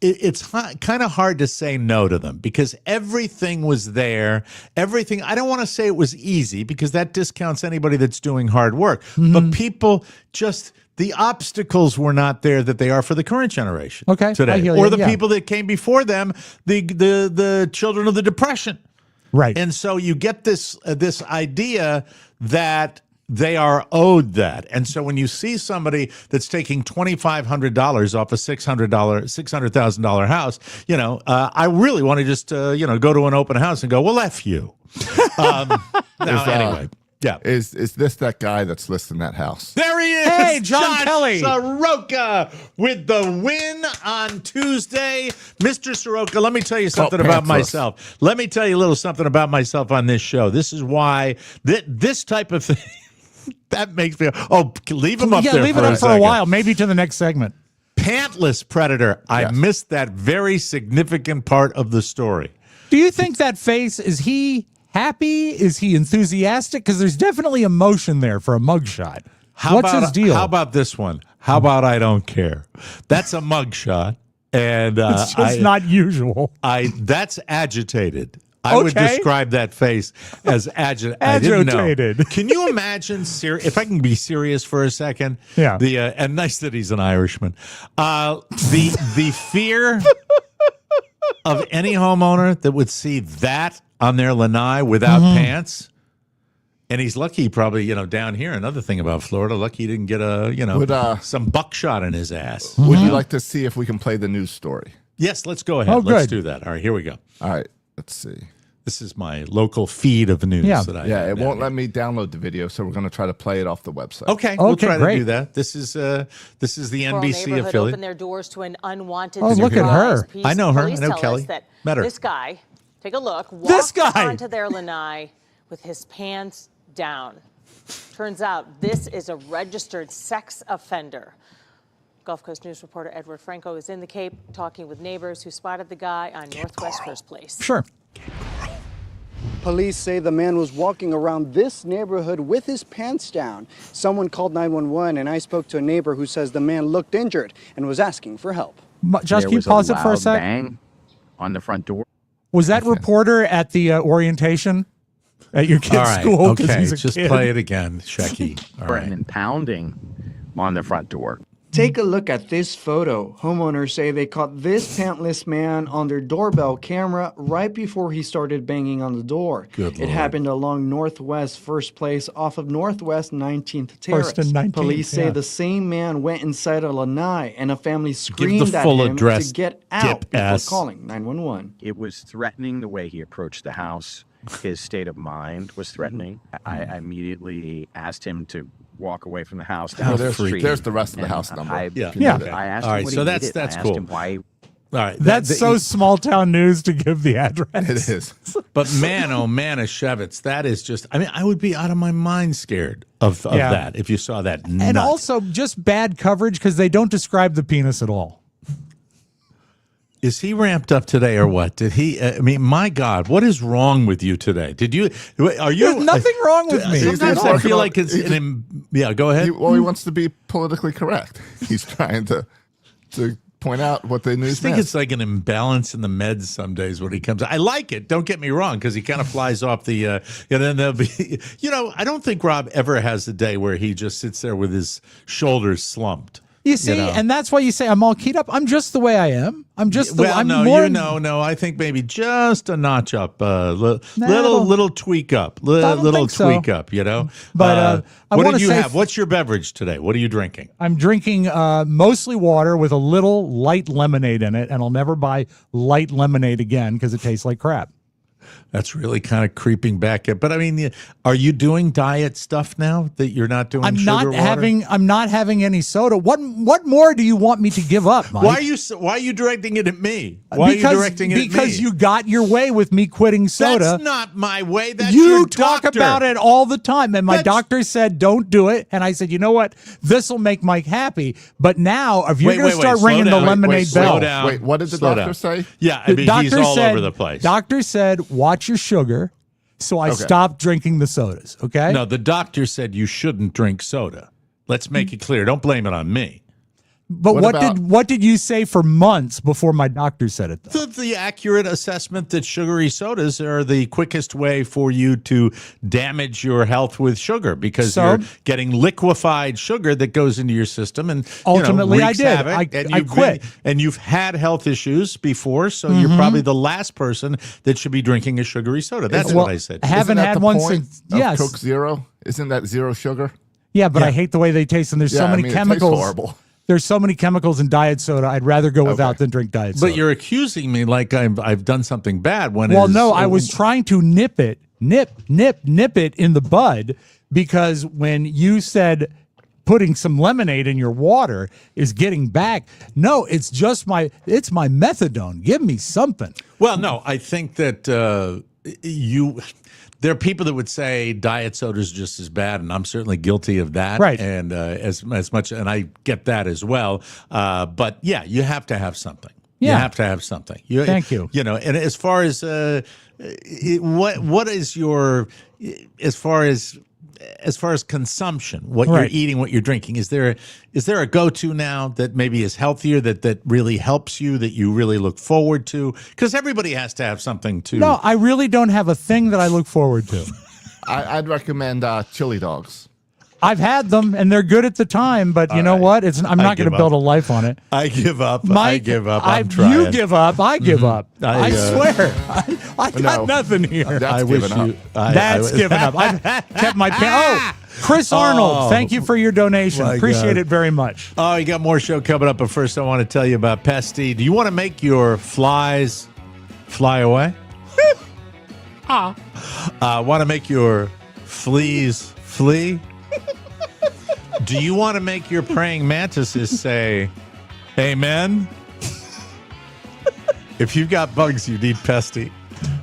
D: it's kind of hard to say no to them because everything was there. Everything. I don't want to say it was easy because that discounts anybody that's doing hard work. But people just... the obstacles were not there that they are for the current generation today, or the people that came before them, the children of the Depression,
F: right?
D: And so you get this idea that they are owed that, and so when you see somebody that's taking $2,500 off a $600,000 house, I really want to just go to an open house and go, well, F you. Anyway. Yeah.
G: Is this that guy that's listing that house?
D: There he is.
F: Hey, John
D: Josh
F: Kelly.
D: Soroka with the win on Tuesday. Mr. Soroka, let me tell you something about
G: pantsless.
D: myself. Let me tell you a little something about myself on this show. This is why this type of thing, that makes me, leave him up there
F: leave
D: for
F: it up
D: a
F: for a
D: second.
F: while, maybe to the next segment.
D: Pantless predator. I
G: Yes.
D: missed that very significant part of the story.
F: Do you think that face, is he happy? Is he enthusiastic? Because there's definitely emotion there for a mugshot. What's his deal?
D: How about this one? How about I don't care? That's a mugshot. And
F: it's just not usual.
D: that's agitated. I would
F: Okay.
D: describe that face as agitated.
F: Agitated.
D: Can you imagine? If I can be serious for a second,
F: Yeah.
D: And nice that he's an Irishman. The fear of any homeowner that would see that on their lanai without pants. And he's lucky, probably, down here. Another thing about Florida, lucky he didn't get some buckshot in his ass.
G: Would you like to see if we can play the news story?
D: Yes, let's go ahead.
F: Oh,
D: Let's
F: good.
D: do that. All right, here we go.
G: All right, let's see.
D: This is my local feed of news
F: Yeah.
D: that I
G: Yeah,
D: have
G: it
D: down
G: won't
D: here.
G: let me download the video, so we're going to try to play it off the website.
D: Okay, we'll
F: Okay,
D: try
F: great.
D: to do that. This is the
C: Coral
D: NBC
C: neighborhood
D: affiliate.
C: opened their doors to an unwanted
F: Oh, look at
C: surprise.
F: her.
D: I know her.
C: Police
D: I know
C: tell
D: Kelly.
C: us that
D: Met her.
C: This guy, take a look, walked
F: This guy.
C: onto their lanai with his pants down. Turns out this is a registered sex offender. Gulf Coast News reporter Edward Franco is in the Cape talking with neighbors who spotted the guy on Northwest First Place.
F: Sure.
H: Police say the man was walking around this neighborhood with his pants down. Someone called 911, and I spoke to a neighbor who says the man looked injured and was asking for help.
F: Josh,
I: There
F: can you
I: was
F: pause
I: a
F: it for a
I: loud
F: sec?
I: bang on the front door.
F: Was that reporter at the orientation at your kid's
D: All right,
F: school? 'Cause
D: okay,
F: he's a
D: just
F: kid?
D: play it again, Shecky. All
I: And
D: right.
I: then pounding on the front door.
H: Take a look at this photo. Homeowners say they caught this pantless man on their doorbell camera right before he started banging on the door.
D: Good
H: It
D: Lord.
H: happened along Northwest First Place off of Northwest 19th Terrace.
F: First and 19th,
H: Police say
F: yeah.
H: the same man went inside a lanai and a family screamed at
D: full
H: him
D: address,
H: to get out
D: dip
H: before
D: ass.
H: calling 911.
I: It was threatening the way he approached the house. His state of mind was threatening. I immediately asked him to walk away from the house. down
D: How
I: the
G: there's,
I: street.
G: there's the rest of the
I: And
G: house number.
D: Yeah.
G: if you
F: Yeah.
G: need it.
I: I asked
D: All
I: him
D: right,
I: what
D: so
I: he
D: that's
I: needed. I asked
D: cool.
I: him why.
D: All right.
F: That's so small town news to give the address.
G: It is.
D: But man, oh man, Shevitz, that is just. I mean, I would be out of my mind scared of
F: Yeah.
D: that if you saw that.
F: And
D: nut.
F: also just bad coverage because they don't describe the penis at all.
D: Is he ramped up today or what? Did he? I mean, my God, what is wrong with you today? Did you? Are you?
F: There's nothing wrong with me.
D: Sometimes I feel like it's. Yeah, go ahead.
G: He wants to be politically correct. He's trying to point out what the
D: I
G: news
D: think
G: missed.
D: it's like an imbalance in the meds some days when he comes. I like it. Don't get me wrong, because he kind of flies off the. And then there'll be. I don't think Rob ever has a day where he just sits there with his shoulders slumped.
F: You see,
D: know.
F: and that's why you say I'm all keyed up. I'm just the way I am. I'm just the
D: Well,
F: I'm
D: no,
F: more
D: no. I think maybe just a notch up, little tweak up,
F: don't
D: little
F: think so.
D: tweak up.
F: But, I
D: what
F: wanna
D: did you
F: say
D: have? What's your beverage today? What are you drinking?
F: I'm drinking mostly water with a little light lemonade in it, and I'll never buy light lemonade again because it tastes like crap.
D: That's really kind of creeping back. But I mean, are you doing diet stuff now that you're not doing?
F: I'm
D: sugar water?
F: I'm not having any soda. What more do you want me to give up, Mike?
D: Why are you directing it at me? Why are you directing it at me?
F: Because you got your way with me quitting soda.
D: That's not my way. That's
F: You
D: your
F: talk
D: doctor.
F: about it all the time, and my
D: That's-
F: doctor said don't do it, and I said, you know what, this will make Mike happy. But now, if you're going to start
D: slow
F: ringing the
D: down.
F: lemonade
D: Slow
F: bell,
D: down.
G: Wait, what did the
D: Slow
G: doctor
D: down.
G: say?
D: Yeah, I mean, he's all over the place.
F: Doctor said, watch your sugar. So I stopped drinking the sodas. Okay.
D: No, the doctor said you shouldn't drink soda. Let's make it clear. Don't blame it on me.
F: But
G: What
F: what did you say for months before my doctor said it? Though?
D: The accurate assessment that sugary sodas are the quickest way for you to damage your health with sugar because you're getting liquefied sugar that goes into your system and
F: Ultimately, I
D: wreaks
F: did.
D: havoc,
F: I quit.
D: And you've had health issues before, so you're probably the last person that should be drinking a sugary soda. That's what I said.
F: Haven't
G: Isn't that
F: had
G: the
F: one
G: point
F: since.
G: of
F: Yes.
G: Coke Zero? Isn't that zero sugar?
F: Yeah, but I hate the way they taste, and there's so many
G: It tastes
F: chemicals.
G: horrible.
F: there's so many chemicals in diet soda. I'd rather go without than drink diet soda.
D: But you're accusing me like I've done something bad. When
F: no, I was trying to nip it in the bud, because when you said putting some lemonade in your water is getting back, no, it's my methadone. Give me something.
D: Well, no, I think that there are people that would say diet soda is just as bad, and I'm certainly guilty of that.
F: Right.
D: And as much, and I get that as well. But yeah, you have to have something.
F: Yeah.
D: You have to have something.
F: Thank you.
D: You know, and as far as what is your as far as consumption, what you're eating, what you're drinking, is there a go-to now that maybe is healthier, that really helps you, that you really look forward to? Because everybody has to have something to.
F: No, I really don't have a thing that I look forward to.
G: I'd recommend chili dogs.
F: I've had them, and they're good at the time, but you know what? I'm not going to build a life on it.
D: I give up.
F: Mike,
D: I give up. I'm trying.
F: You give up. I give up. I swear. I got
G: No.
F: nothing here.
G: That's
D: I wish
G: giving up.
D: you.
F: That's giving up. I've kept my Chris Arnold, thank you for your donation. Appreciate it very much.
D: Oh, you got more show coming up, but first I want to tell you about Pesty. Do you want to make your flies fly away? Want to make your fleas flee? Do you want to make your praying mantises say amen? If you've got bugs, you need Pesty.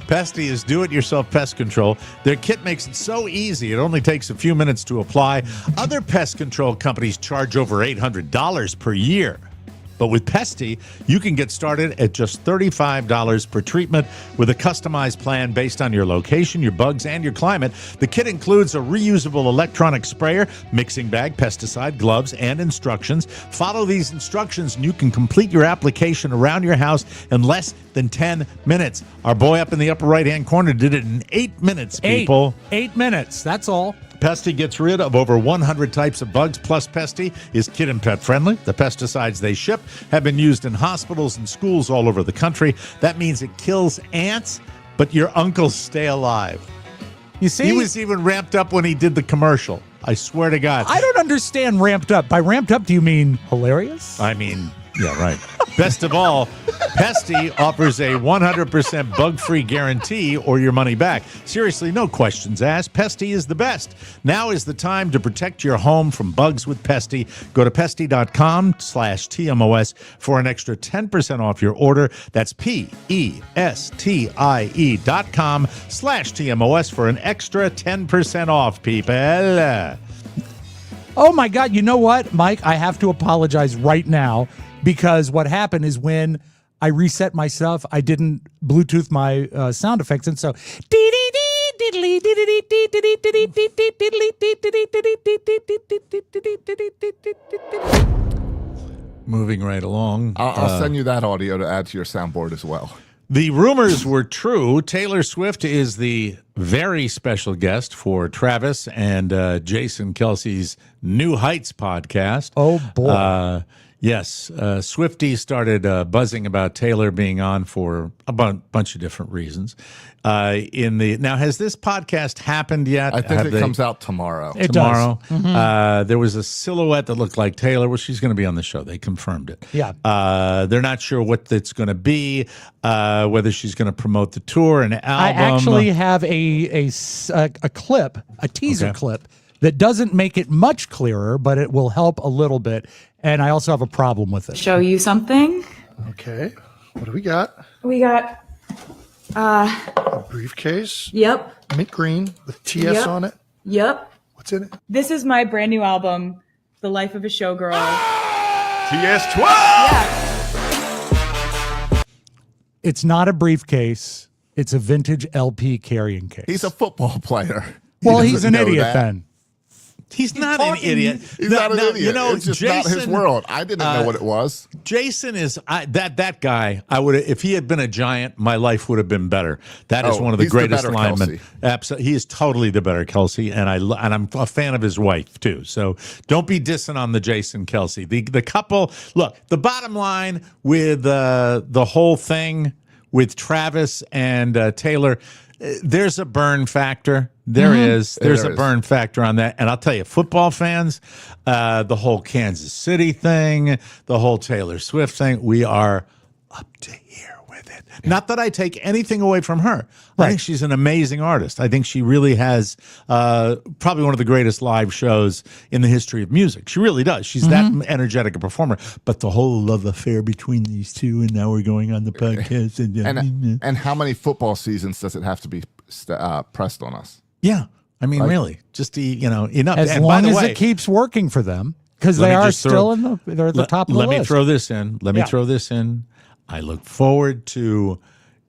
D: Pesty is do-it-yourself pest control. Their kit makes it so easy, it only takes a few minutes to apply. Other pest control companies charge over $800 per year. But with Pesty, you can get started at just $35 per treatment with a customized plan based on your location, your bugs, and your climate. The kit includes a reusable electronic sprayer, mixing bag, pesticide, gloves, and instructions. Follow these instructions and you can complete your application around your house in less than 10 minutes. Our boy up in the upper right-hand corner did it in 8 minutes, people.
F: 8 minutes, that's all.
D: Pesty gets rid of over 100 types of bugs, plus Pesty is kid and pet friendly. The pesticides they ship have been used in hospitals and schools all over the country. That means it kills ants, but your uncles stay alive.
F: You see?
D: He was even ramped up when he did the commercial. I swear to God.
F: I don't understand ramped up. By ramped up, do you mean hilarious?
D: I mean, yeah, right. Best of all, Pesty offers a 100% bug-free guarantee or your money back. Seriously, no questions asked. Pesty is the best. Now is the time to protect your home from bugs with Pesty. Go to pesty.com/TMOS for an extra 10% off your order. That's PESTIE.com/TMOS for an extra 10% off, people.
F: Oh, my God. You know what, Mike? I have to apologize right now, because what happened is when I reset my stuff, I didn't Bluetooth my sound effects. And so,
D: moving right along.
G: I'll send you that audio to add to your soundboard as well.
D: The rumors were true. Taylor Swift is the very special guest for Travis and Jason Kelsey's New Heights podcast.
F: Oh, boy.
D: Yes, Swifties started buzzing about Taylor being on for a bunch of different reasons. Now, has this podcast happened yet?
G: I think it comes out tomorrow.
F: It
D: Tomorrow,
F: does. Mm-hmm.
D: There was a silhouette that looked like Taylor. Well, she's going to be on the show. They confirmed it.
F: Yeah.
D: They're not sure what it's going to be, whether she's going to promote the tour, an album.
F: I actually have a clip, a teaser clip, that doesn't make it much clearer, but it will help a little bit. And I also have a problem with it.
J: Show you something.
K: Okay. What do we got?
J: We got
K: A briefcase.
J: Yep.
K: Mint green with TS on it.
J: Yep.
K: What's in it?
J: This is my brand new album, The Life of a Showgirl.
K: TS12.
J: Yeah.
F: It's not a briefcase. It's a vintage LP carrying case.
G: He's a football player.
F: Well,
G: He
F: he's
G: doesn't
F: an
G: know
F: idiot
G: that.
F: then.
D: He's not an idiot.
G: He's not an idiot.
D: You know,
G: it's just
D: Jason,
G: not his world. I didn't know what it was.
D: Jason is that guy. I would, if he had been a Giant, my life would have been better. That is one of the
G: he's the
D: greatest
G: better
D: linemen.
G: Kelsey.
D: Absolutely, he is totally the better Kelsey, and I'm a fan of his wife too. So don't be dissing on the Jason Kelsey. The couple. Look, the bottom line with the whole thing with Travis and Taylor. there's a burn factor. There is. There's a burn factor on that. And I'll tell you, football fans, the whole Kansas City thing, the whole Taylor Swift thing, we are up to here with it. Not that I take anything away from her. I think she's an amazing artist. I think she really has probably one of the greatest live shows in the history of music. She really does. She's that energetic a performer. But the whole love affair between these two, and now we're going on the podcast.
G: And how many football seasons does it have to be pressed on us?
D: Yeah. I mean, really, just, enough.
F: As
D: and
F: long
D: by the
F: as
D: way,
F: it keeps working for them, because they are still they're at the top of the list.
D: Let me throw this in. Let me throw this in. I look forward to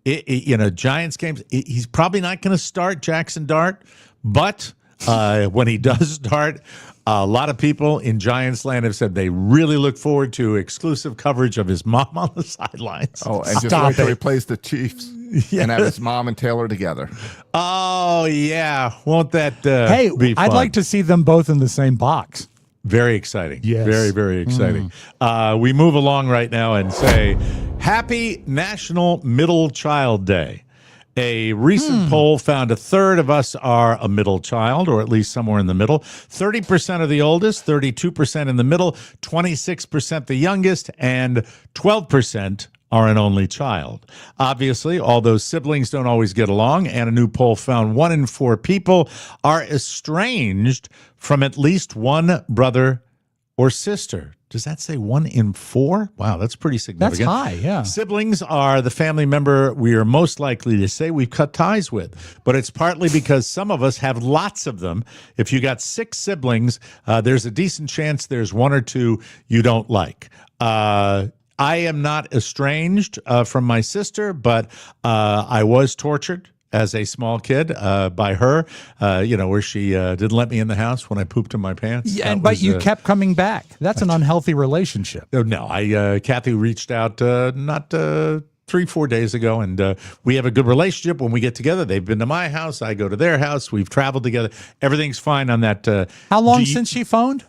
D: Giants games. He's probably not going to start Jackson Dart, but when he does start, a lot of people in Giants land have said they really look forward to exclusive coverage of his mom on the sidelines.
G: Oh, and just wait till he plays the Chiefs and have his mom and Taylor together.
D: Oh, yeah. Won't that be fun?
F: I'd like to see them both in the same box.
D: Very exciting.
F: Yes.
D: Very, very exciting. We move along right now and say, Happy National Middle Child Day. A recent poll found a third of us are a middle child, or at least somewhere in the middle. 30% of the oldest, 32% in the middle, 26% the youngest, and 12% are an only child. Obviously, although siblings don't always get along, and a new poll found 1 in 4 people are estranged from at least one brother or sister. Does that say 1 in 4? Wow, that's pretty significant.
F: That's high, yeah.
D: Siblings are the family member we are most likely to say we've cut ties with, but it's partly because some of us have lots of them. If you got 6 siblings, there's a decent chance there's 1 or 2 you don't like. I am not estranged from my sister, but I was tortured as a small kid by her, where she didn't let me in the house when I pooped in my pants.
F: Yeah, but you kept coming back. That's an unhealthy relationship.
D: No, Kathy reached out not 3-4 days ago, and we have a good relationship. When we get together, they've been to my house, I go to their house, we've traveled together. Everything's fine on that.
F: How long since she phoned?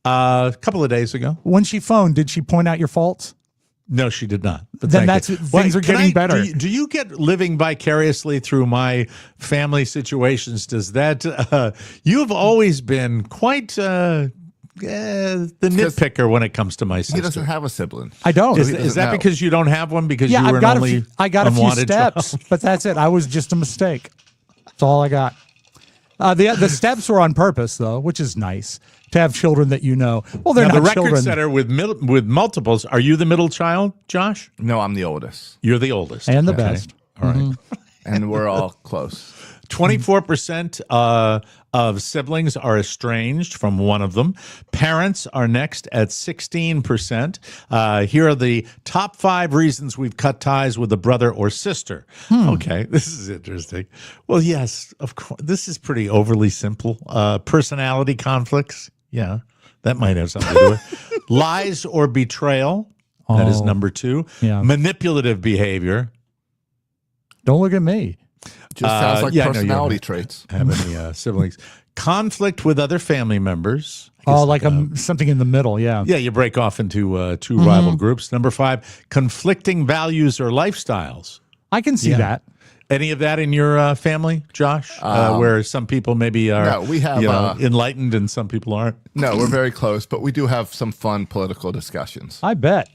D: A couple of days ago.
F: When she phoned, did she point out your faults?
D: No, she did not. But
F: then things are getting better.
D: Do you get living vicariously through my family situations? Does that you have always been quite the nitpicker when it comes to my sister?
G: He doesn't have a sibling.
F: I don't.
D: Is that because you don't have one? Because you were
F: I got a few steps, but that's it. I was just a mistake. That's all I got. The steps were on purpose, though, which is nice to have children that you know. Well, they're
D: now,
F: not
D: the record
F: children.
D: setter with multiples. Are you the middle child, Josh?
G: No, I'm the oldest.
D: You're the oldest
F: and the best.
D: All right,
G: and we're all close.
D: 24% of siblings are estranged from one of them. Parents are next at 16%. Here are the top 5 reasons we've cut ties with a brother or sister. Okay, this is interesting. Well, yes, of course. This is pretty overly simple. Personality conflicts. Yeah, that might have something to do with it. Lies or betrayal. That is number 2.
F: Yeah.
D: Manipulative behavior.
F: Don't look at me.
G: Just sounds like personality traits.
D: Have any siblings? Conflict with other family members.
F: Oh, like something in the middle, yeah.
D: Yeah, you break off into 2 rival groups. Number 5, conflicting values or lifestyles.
F: I can see that.
D: Any of that in your family, Josh? Where some people maybe are
G: no, we have,
D: enlightened and some people aren't?
G: No, we're very close, but we do have some fun political discussions.
F: I bet.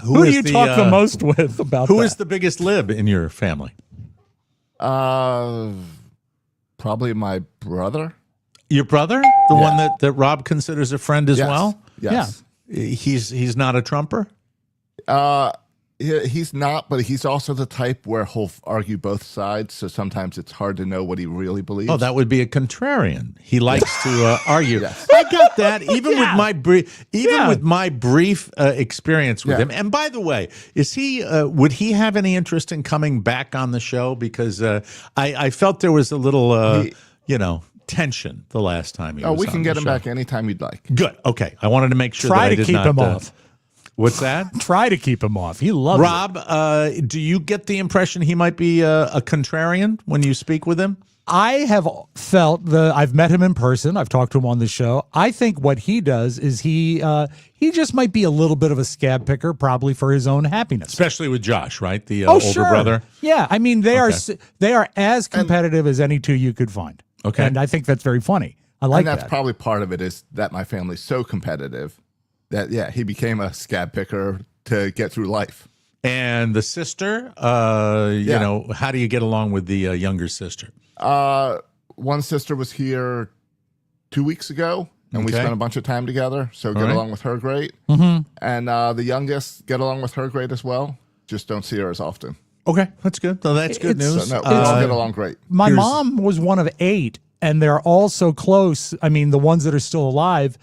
F: Who do you talk the most with about
D: Who
F: that?
D: is the biggest lib in your family?
G: Probably my brother.
D: Your brother? The one that Robb considers a friend as well?
G: Yes.
D: Yeah. He's not a Trumper?
G: He's not, but he's also the type where he'll argue both sides, so sometimes it's hard to know what he really believes.
D: Oh, that would be a contrarian. He likes to argue. I got that. Even with my brief experience with him. And by the way, is he? Would he have any interest in coming back on the show? Because I felt there was a little, tension the last time he was.
G: We
D: on
G: can
D: the
G: get him
D: show.
G: back anytime you'd like.
D: Good. Okay. I wanted to make sure.
F: Try
D: that I
F: to
D: did
F: keep
D: not,
F: him off.
D: What's that?
F: Try to keep him off. He loves
D: Robb, do you get the impression he might be a contrarian when you speak with him?
F: I have felt I've met him in person. I've talked to him on the show. I think what he does is he just might be a little bit of a scab picker, probably for his own happiness.
D: Especially with Josh, right? The older brother.
F: Yeah, I mean they are as competitive as any two you could find.
D: Okay,
F: and I think that's very funny. I like that.
G: And that's probably part of it is that my family's so competitive that he became a scab picker to get through life.
D: And the sister, you know, how do you get along with the younger sister?
G: One sister was here 2 weeks ago, and we spent a bunch of time together, so get along with her great.
F: Mm-hmm.
G: And the youngest, get along with her great as well. Just don't see her as often.
D: Okay, that's good. So that's good news.
G: So, no, we all get along great.
F: My mom was one of 8, and they're all so close. I mean, the ones that are still alive,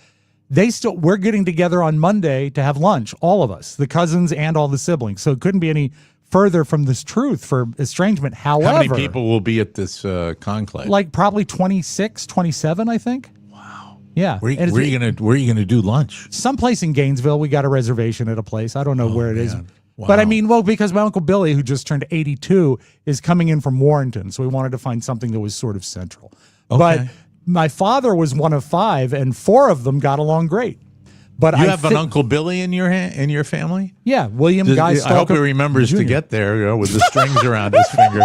F: we're getting together on Monday to have lunch, all of us, the cousins and all the siblings. So it couldn't be any further from this truth for estrangement. However,
D: how many people will be at this conclave?
F: Like probably 26, 27, I think.
D: Wow.
F: Yeah.
D: Where are you gonna do lunch?
F: Someplace in Gainesville. We got a reservation at a place. I don't know where it is.
D: Wow.
F: But I mean, because my Uncle Billy, who just turned 82, is coming in from Warrenton. So we wanted to find something that was sort of central.
D: Okay.
F: But my father was one of 5, and 4 of them got along great. But
D: you have an Uncle Billy in your family?
F: Yeah, William Guy Stalker.
D: I hope he remembers to get there with the strings around his finger.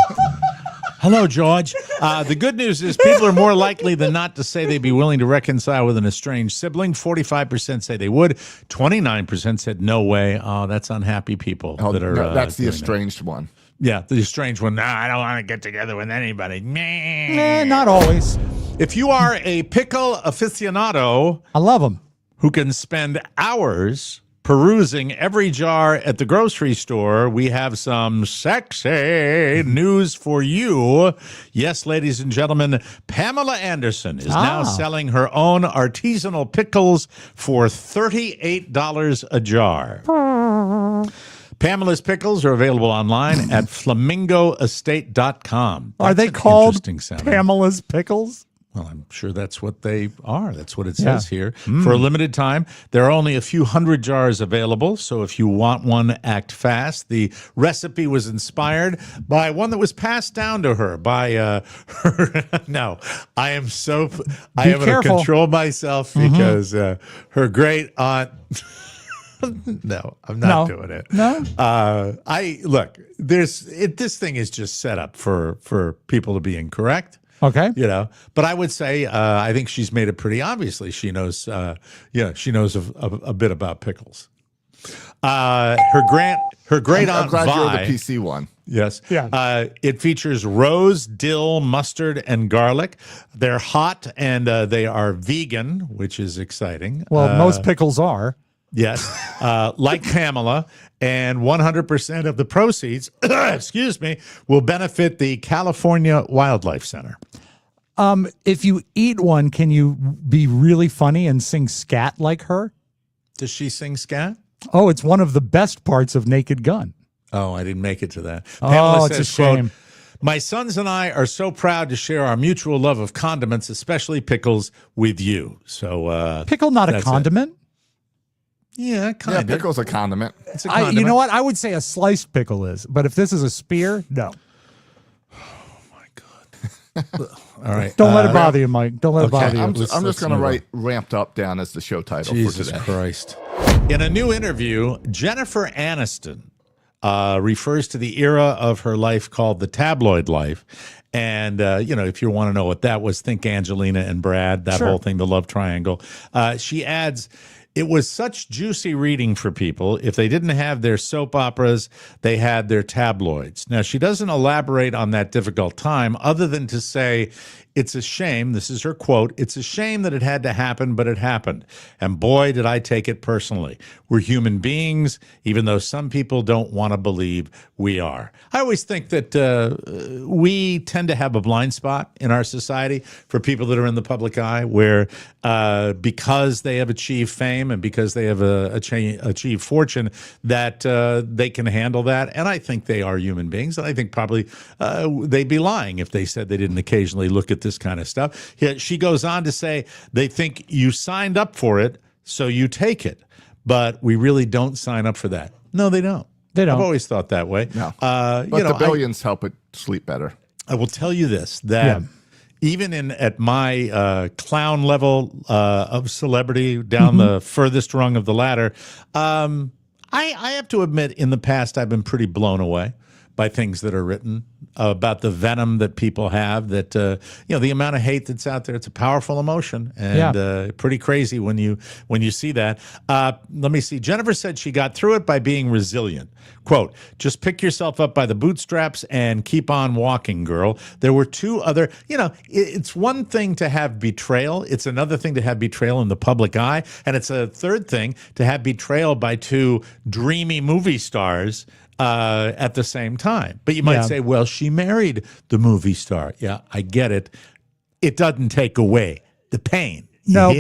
D: Hello, George. The good news is people are more likely than not to say they'd be willing to reconcile with an estranged sibling. 45% say they would. 29% said no way. Oh, that's unhappy people that are.
G: No, that's the estranged one.
D: Yeah, the estranged one. Nah, I don't want to get together with anybody.
F: Not always.
D: If you are a pickle aficionado,
F: I love them,
D: who can spend hours perusing every jar at the grocery store, we have some sexy news for you. Yes, ladies and gentlemen, Pamela Anderson is now selling her own artisanal pickles for $38 a jar. Pamela's pickles are available online at flamingoestate.com.
F: Are they called Pamela's pickles?
D: Well, I'm sure that's what they are. That's what it says here. For a limited time, there are only a few hundred jars available, so if you want one, act fast. The recipe was inspired by one that was passed down to her by her. No, I am going to control myself because her great aunt. No, I'm not doing it.
F: No.
D: This thing is just set up for people to be incorrect.
F: Okay.
D: You know, but I would say I think she's made it pretty obviously she knows she knows a bit about pickles. Her great aunt
G: I'm glad
D: Vi,
G: you're the PC one.
D: Yes.
F: Yeah.
D: It features rose, dill, mustard, and garlic. They're hot and they are vegan, which is exciting.
F: Well, most pickles are.
D: Yes, like Pamela, and 100% of the proceeds, excuse me, will benefit the California Wildlife Center.
F: If you eat one, can you be really funny and sing scat like her?
D: Does she sing scat?
F: Oh, it's one of the best parts of Naked Gun.
D: Oh, I didn't make it to that.
F: Pamela says, it's a shame.
D: Quote, my sons and I are so proud to share our mutual love of condiments, especially pickles, with you. So,
F: pickle, not a condiment.
D: Yeah, kind of.
G: Yeah, pickle's a condiment.
D: It's a condiment.
F: You know what? I would say a sliced pickle is, but if this is a spear, no.
D: Oh my God! All right,
F: don't let it bother you, Mike. Don't let it bother you.
G: I'm just going to write "Ramped Up" down as the show title
D: Jesus
G: for today.
D: Christ! In a new interview, Jennifer Aniston refers to the era of her life called the tabloid life. And, if you want to know what that was, think Angelina and Brad, that whole thing, the love triangle. She adds, it was such juicy reading for people. If they didn't have their soap operas, they had their tabloids. Now, she doesn't elaborate on that difficult time other than to say, it's a shame, this is her quote, it's a shame that it had to happen, but it happened. And boy, did I take it personally. We're human beings, even though some people don't want to believe we are. I always think that we tend to have a blind spot in our society for people that are in the public eye, where because they have achieved fame and because they have achieved fortune, that they can handle that. And I think they are human beings. And I think probably they'd be lying if they said they didn't occasionally look at this kind of stuff. She goes on to say they think you signed up for it, so you take it. But we really don't sign up for that. No, they don't.
F: They don't.
D: I've always thought that way.
G: No. But the billions help it sleep better.
D: I will tell you this, that even at my clown level of celebrity, down the furthest rung of the ladder, I have to admit, in the past, I've been pretty blown away by things that are written about the venom that people have, that, the amount of hate that's out there. It's a powerful emotion, and pretty crazy when you see that. Let me see. Jennifer said she got through it by being resilient. Quote, just pick yourself up by the bootstraps and keep on walking, girl. There were two other, it's one thing to have betrayal. It's another thing to have betrayal in the public eye. And it's a third thing to have betrayal by two dreamy movie stars at the same time. But you might say, well, she married the movie star. Yeah, I get it. It doesn't take away the pain.
F: No,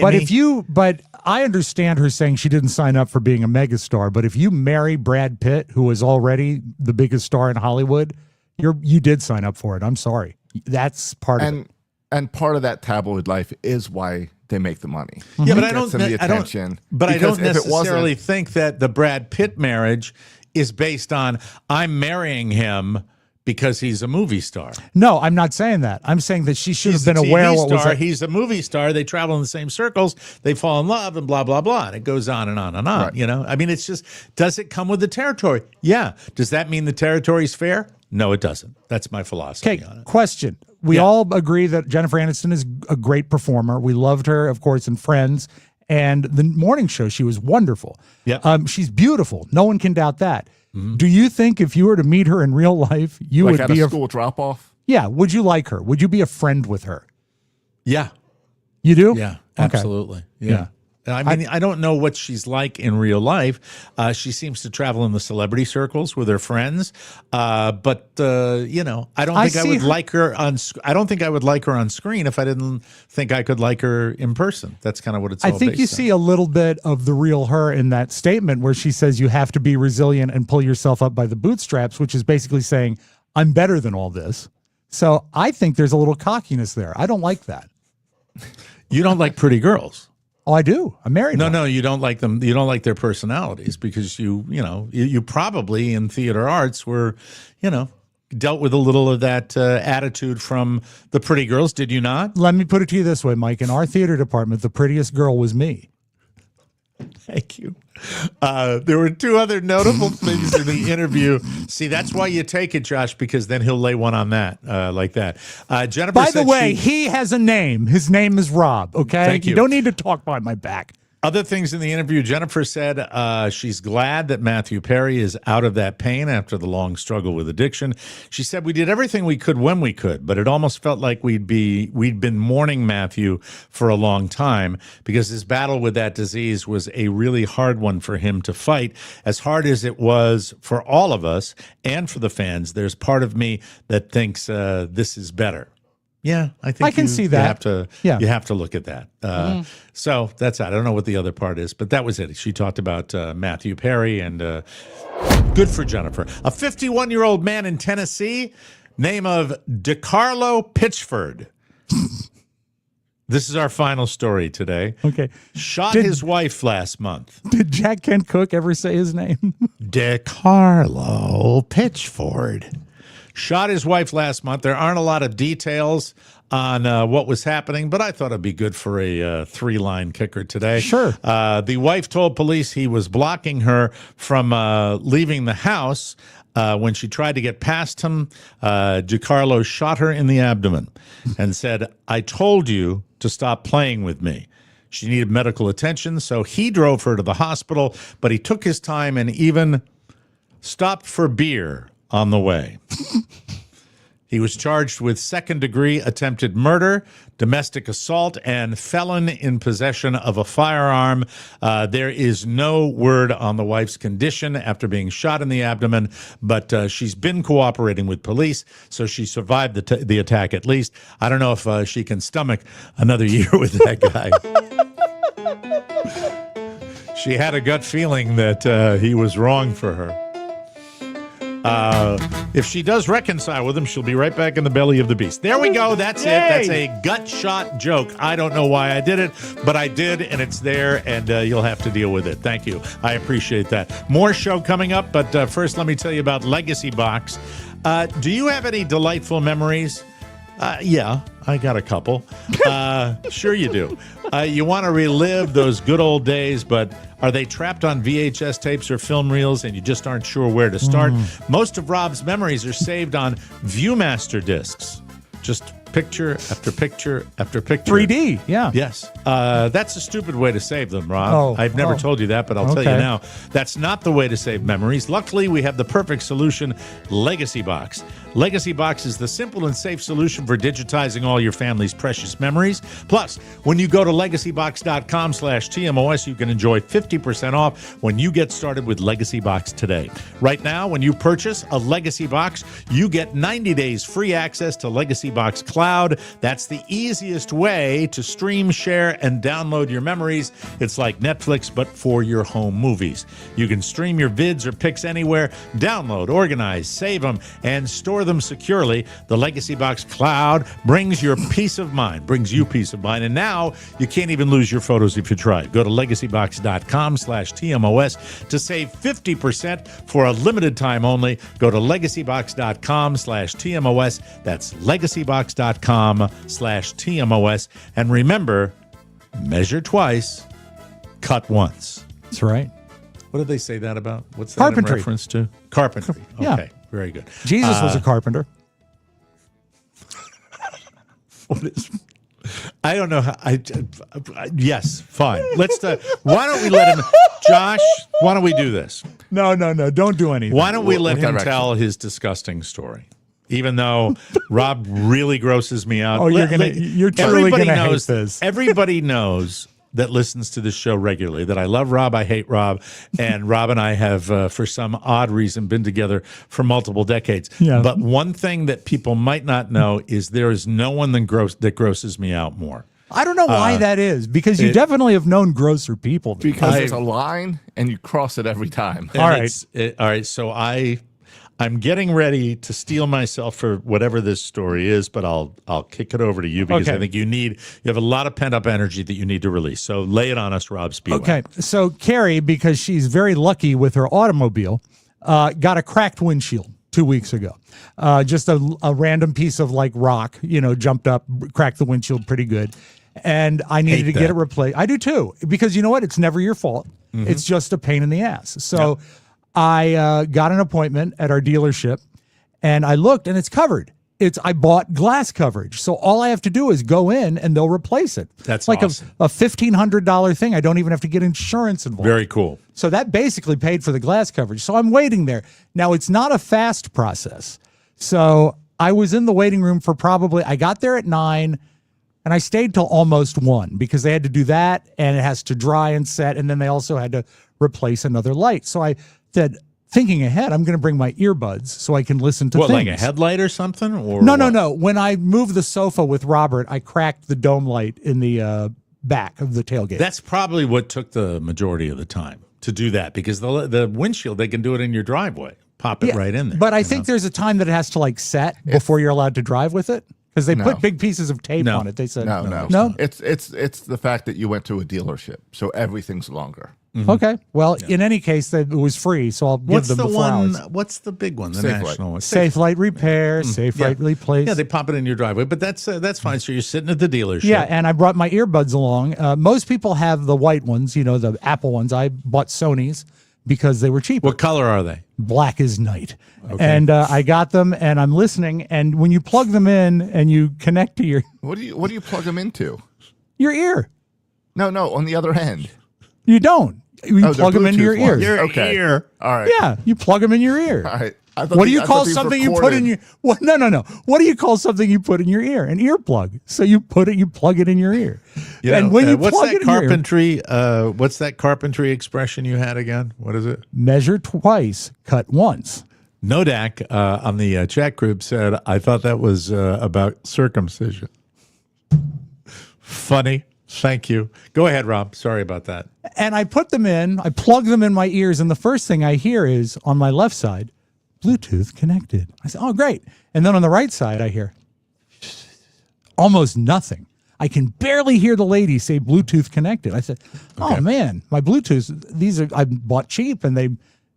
F: but I understand her saying she didn't sign up for being a megastar. But if you marry Brad Pitt, who is already the biggest star in Hollywood, you did sign up for it. I'm sorry. That's part of it.
G: And part of that tabloid life is why they make the money.
D: Yeah, but I
G: don't
D: necessarily think that the Brad Pitt marriage is based on I'm marrying him because he's a movie star.
F: No, I'm not saying that. I'm saying that she should have been aware of what was.
D: He's a movie star. They travel in the same circles. They fall in love and blah, blah, blah. And it goes on and on and on. Right. I mean, it's just, does it come with the territory? Yeah. Does that mean the territory's fair? No, it doesn't. That's my philosophy on it.
F: Question. We all agree that Jennifer Aniston is a great performer. We loved her, of course, in Friends. And the morning show, she was wonderful. Yeah. She's beautiful. No one can doubt that. Mm-hmm. Do you think if you were to meet her in real life, you would be
G: a school drop-off?
F: Yeah. Would you like her? Would you be a friend with her?
D: Yeah.
F: You do?
D: Yeah, absolutely. Yeah. I mean, I don't know what she's like in real life. She seems to travel in the celebrity circles with her friends, but I don't think I would like her on. I don't think I would like her on screen if I didn't think I could like her in person. That's kind of what it's.
F: I think you see a little bit of the real her in that statement where she says you have to be resilient and pull yourself up by the bootstraps, which is basically saying I'm better than all this. So I think there's a little cockiness there. I don't like that.
D: You don't like pretty girls.
F: Oh, I do. I'm married.
D: No, you don't like them. You don't like their personalities because you probably in theater arts were, dealt with a little of that attitude from the pretty girls. Did you not?
F: Let me put it to you this way, Mike. In our theater department, the prettiest girl was me.
D: Thank you. There were two other notable things in the interview. See, that's why you take it, Josh, because then he'll lay one on that, like that. Jennifer.
F: By the way, he has a name. His name is Robb. Okay,
D: thank you.
F: You don't need to talk behind my back.
D: Other things in the interview, Jennifer said she's glad that Matthew Perry is out of that pain after the long struggle with addiction. She said, we did everything we could when we could, but it almost felt like we'd been mourning Matthew for a long time because his battle with that disease was a really hard one for him to fight. As hard as it was for all of us and for the fans, there's part of me that thinks this is better. Yeah, I think
F: I can see that.
D: You have to look at that. So that's it. I don't know what the other part is, but that was it. She talked about Matthew Perry, and good for Jennifer. A 51-year-old man in Tennessee, name of DeCarlo Pitchford. This is our final story today.
F: Okay.
D: Shot his wife last month.
F: Did Jack Kent Cooke ever say his name?
D: DeCarlo Pitchford. Shot his wife last month. There aren't a lot of details on what was happening, but I thought it'd be good for a three-line kicker today.
F: Sure.
D: The wife told police he was blocking her from leaving the house. When she tried to get past him, DeCarlo shot her in the abdomen and said, I told you to stop playing with me. She needed medical attention, so he drove her to the hospital, but he took his time and even stopped for beer on the way. He was charged with second-degree attempted murder, domestic assault, and felon in possession of a firearm. There is no word on the wife's condition after being shot in the abdomen, but she's been cooperating with police, so she survived the attack at least. I don't know if she can stomach another year with that guy. She had a gut feeling that he was wrong for her. If she does reconcile with him, she'll be right back in the belly of the beast. There we go. That's it. That's a gut shot joke. I don't know why I did it, but I did, and it's there, and you'll have to deal with it. Thank you. I appreciate that. More show coming up, but first let me tell you about Legacy Box. Do you have any delightful memories Yeah, I got a couple. Sure you do. You want to relive those good old days, but are they trapped on VHS tapes or film reels and you just aren't sure where to start? Most of Robb's memories are saved on Viewmaster discs. Just picture after picture after picture.
F: 3D, yeah.
D: Yes. That's a stupid way to save them, Rob. I've never told you that, but I'll tell you now. That's not the way to save memories. Luckily, we have the perfect solution, Legacy Box. Legacy Box is the simple and safe solution for digitizing all your family's precious memories. Plus, when you go to legacybox.com/TMOS, you can enjoy 50% off when you get started with Legacy Box today. Right now, when you purchase a Legacy Box, you get 90 days free access to Legacy Box Cloud. That's the easiest way to stream, share, and download your memories. It's like Netflix, but for your home movies. You can stream your vids or pics anywhere, download, organize, save them, and store them securely. The Legacy Box Cloud brings you peace of mind. And now you can't even lose your photos if you try. Go to legacybox.com/TMOS to save 50% for a limited time only. Go to legacybox.com/TMOS. That's legacybox.com/TMOS. And remember, measure twice, cut once.
F: That's right.
D: What did they say that about? What's that
F: Carpentry.
D: in reference to? Carpentry.
F: Yeah.
D: Okay, very good.
F: Jesus was a carpenter.
D: What is? I don't know how. Yes, fine. Let's. Why don't we let him, Josh? Why don't we do this?
F: No. Don't do anything.
D: Why don't we let him tell his disgusting story? Even though Rob really grosses me out.
F: Oh, you're truly gonna hate this.
D: Everybody knows that listens to this show regularly that I love Rob, I hate Rob, and Rob and I have, for some odd reason, been together for multiple decades.
F: Yeah.
D: But one thing that people might not know is there is no one that grosses me out more.
F: I don't know why that is, because you definitely have known grosser people.
G: Because there's a line, and you cross it every time.
D: All right. So I'm getting ready to steel myself for whatever this story is, but I'll kick it over to you because I think you have a lot of pent up energy that you need to release. So lay it on us, Rob Spiewak.
F: Okay, so Carrie, because she's very lucky with her automobile, got a cracked windshield 2 weeks ago. Just a random piece of like rock, jumped up, cracked the windshield pretty good. And I needed to get it replaced. I do too, because you know what? It's never your fault. Mm-hmm. It's just a pain in the ass. So I got an appointment at our dealership, and I looked, and it's covered. I bought glass coverage, so all I have to do is go in, and they'll replace it.
D: That's
F: like
D: awesome.
F: a $1,500 thing. I don't even have to get insurance involved.
D: Very cool.
F: So that basically paid for the glass coverage. So I'm waiting there. Now, it's not a fast process. So I was in the waiting room for I got there at 9, and I stayed till almost 1 because they had to do that, and it has to dry and set, and then they also had to replace another light. So I said, thinking ahead, I'm going to bring my earbuds so I can listen to things.
D: Like a headlight or something? Or
F: No. When I moved the sofa with Robert, I cracked the dome light in the back of the tailgate.
D: That's probably what took the majority of the time to do that, because the windshield, they can do it in your driveway. Pop it right in there.
F: But I think there's a time that it has to set before you're allowed to drive with it. Because they put big pieces of tape on it. They said
G: no. It's the fact that you went to a dealership, so everything's longer.
F: Mm-hmm. Okay. Well, in any case, it was free, so I'll give them the 4 hours.
D: What's the big one? The
G: Safe
D: national one.
F: Safe light repair, safe light replace.
D: Yeah, they pop it in your driveway, but that's fine. So you're sitting at the dealership.
F: Yeah, and I brought my earbuds along. Most people have the white ones, the Apple ones. I bought Sony's because they were cheaper.
D: What color are they?
F: Black as night. Okay. And I got them, and I'm listening. And when you plug them in and you connect to your
G: what do you plug them into?
F: Your ear.
G: No, on the other end.
F: You don't. You plug them into your ears.
D: Your ear.
G: All right.
F: Yeah, you plug them in your ear.
G: All right.
F: What do you call something you put in your? What? No. What do you call something you put in your ear? An earplug. So you plug it in your ear. And when you plug it in your ear,
D: what's that carpentry expression you had again? What is it?
F: Measure twice, cut once.
D: Nodak on the chat group said, I thought that was about circumcision. Funny. Thank you. Go ahead, Rob. Sorry about that.
F: And I put them in, I plug them in my ears, and the first thing I hear is, on my left side, Bluetooth connected. I said, oh, great. And then on the right side, I hear almost nothing. I can barely hear the lady say Bluetooth connected. I said, oh, man, my Bluetooth, I bought cheap, and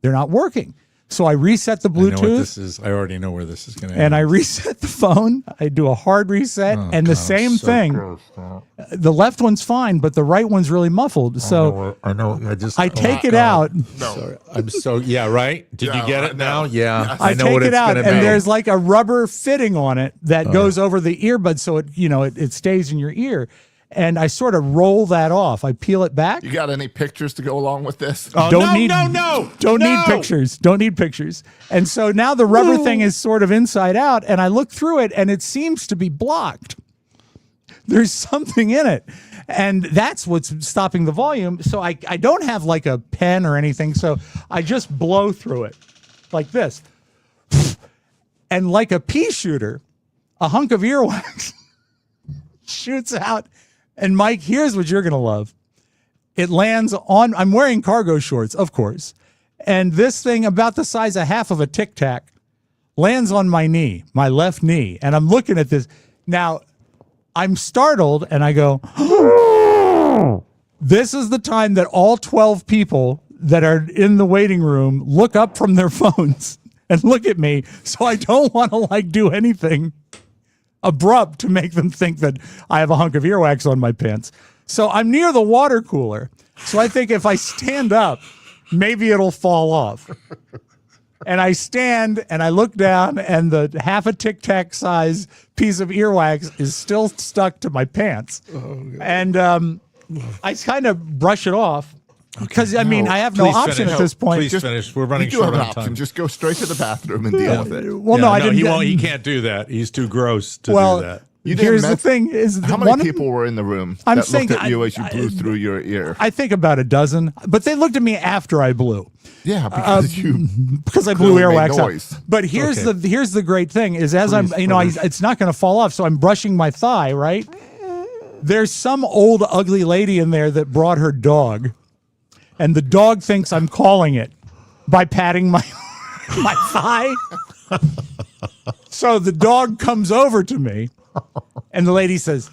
F: they're not working. So I reset the
D: I know what
F: Bluetooth.
D: this is. I already know where this is going to end.
F: And I reset the phone. I do a hard reset, and the same thing. The left one's fine, but the right one's really muffled. So
D: I know.
F: I take it out.
D: Sorry. I'm so right. Did you get it now? Yeah,
F: I
D: know
F: take
D: what
F: it
D: it's
F: out,
D: going to
F: and
D: be.
F: there's like a rubber fitting on it that goes over the earbud, so it stays in your ear. And I sort of roll that off. I peel it back.
G: You got any pictures to go along with this?
D: Oh,
F: Don't need pictures. Don't need pictures. And so now the rubber thing is sort of inside out, and I look through it, and it seems to be blocked. There's something in it, and that's what's stopping the volume. So I don't have like a pen or anything, so I just blow through it like this. And like a pea shooter, a hunk of earwax shoots out. And Mike, here's what you're going to love. It lands on, I'm wearing cargo shorts, of course. And this thing, about the size of half of a Tic Tac, lands on my knee, my left knee. And I'm looking at this. Now, I'm startled and I go, this is the time that all 12 people that are in the waiting room look up from their phones and look at me. So I don't want to do anything abrupt to make them think that I have a hunk of earwax on my pants. So I'm near the water cooler. So I think if I stand up, maybe it'll fall off. And I stand and I look down, and the half a Tic Tac size piece of earwax is still stuck to my pants. And I kind of brush it off. Because, I have no option at this point.
D: Please finish. We're running
G: You do have
D: short
G: an
D: on time.
G: option. Just go straight to the bathroom and deal with it.
F: Well, no, I didn't.
D: He won't. He can't do that. He's too gross to do that.
F: Here's the thing:
G: how many people were in the room that looked at you as you blew through your ear?
F: I think about a dozen, but they looked at me after I blew.
G: Yeah, because
F: I blew earwax
G: noise.
F: out. But here's the great thing is as it's not going to fall off. So I'm brushing my thigh. Right there's some old ugly lady in there that brought her dog, and the dog thinks I'm calling it by patting my thigh. So the dog comes over to me, and the lady says,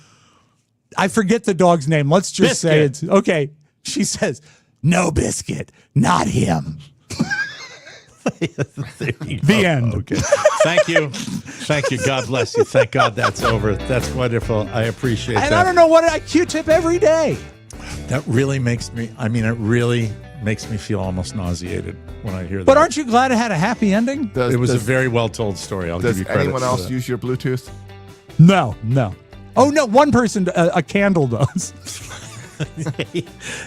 F: I forget the dog's name. Let's just say it's okay. She says, no, Biscuit, not him. The end.
D: Okay. Thank you. Thank you. God bless you. Thank God that's over. That's wonderful. I appreciate that.
F: And I don't know what I Q-tip every day.
D: That really makes me, it really makes me feel almost nauseated when I hear that.
F: But aren't you glad it had a happy ending?
D: It was a very well told story. I'll give you credit.
G: Does anyone else
D: that.
G: use your Bluetooth?
F: No. Oh, no, one person, a candle does.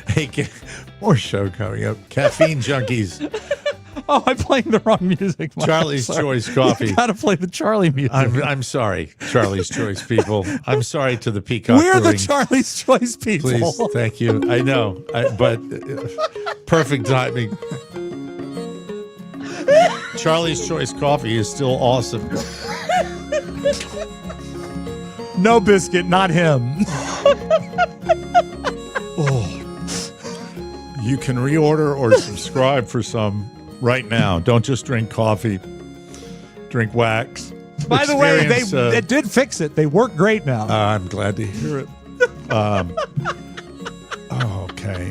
D: Hey, more show coming up. Caffeine Junkies.
F: Oh, I'm playing the wrong music. Mike.
D: Charlie's Choice Coffee.
F: You got to play the Charlie music.
D: I'm sorry, Charlie's Choice people. I'm sorry to the Peacock
F: We're
D: Brewing.
F: the Charlie's Choice people.
D: Please, thank you. I know, but perfect timing. Charlie's Choice Coffee is still awesome.
F: No, Biscuit, not him.
D: You can reorder or subscribe for some right now. Don't just drink coffee. Drink wax.
F: By the way, they did fix it. They work great now.
D: I'm glad to hear it. Okay.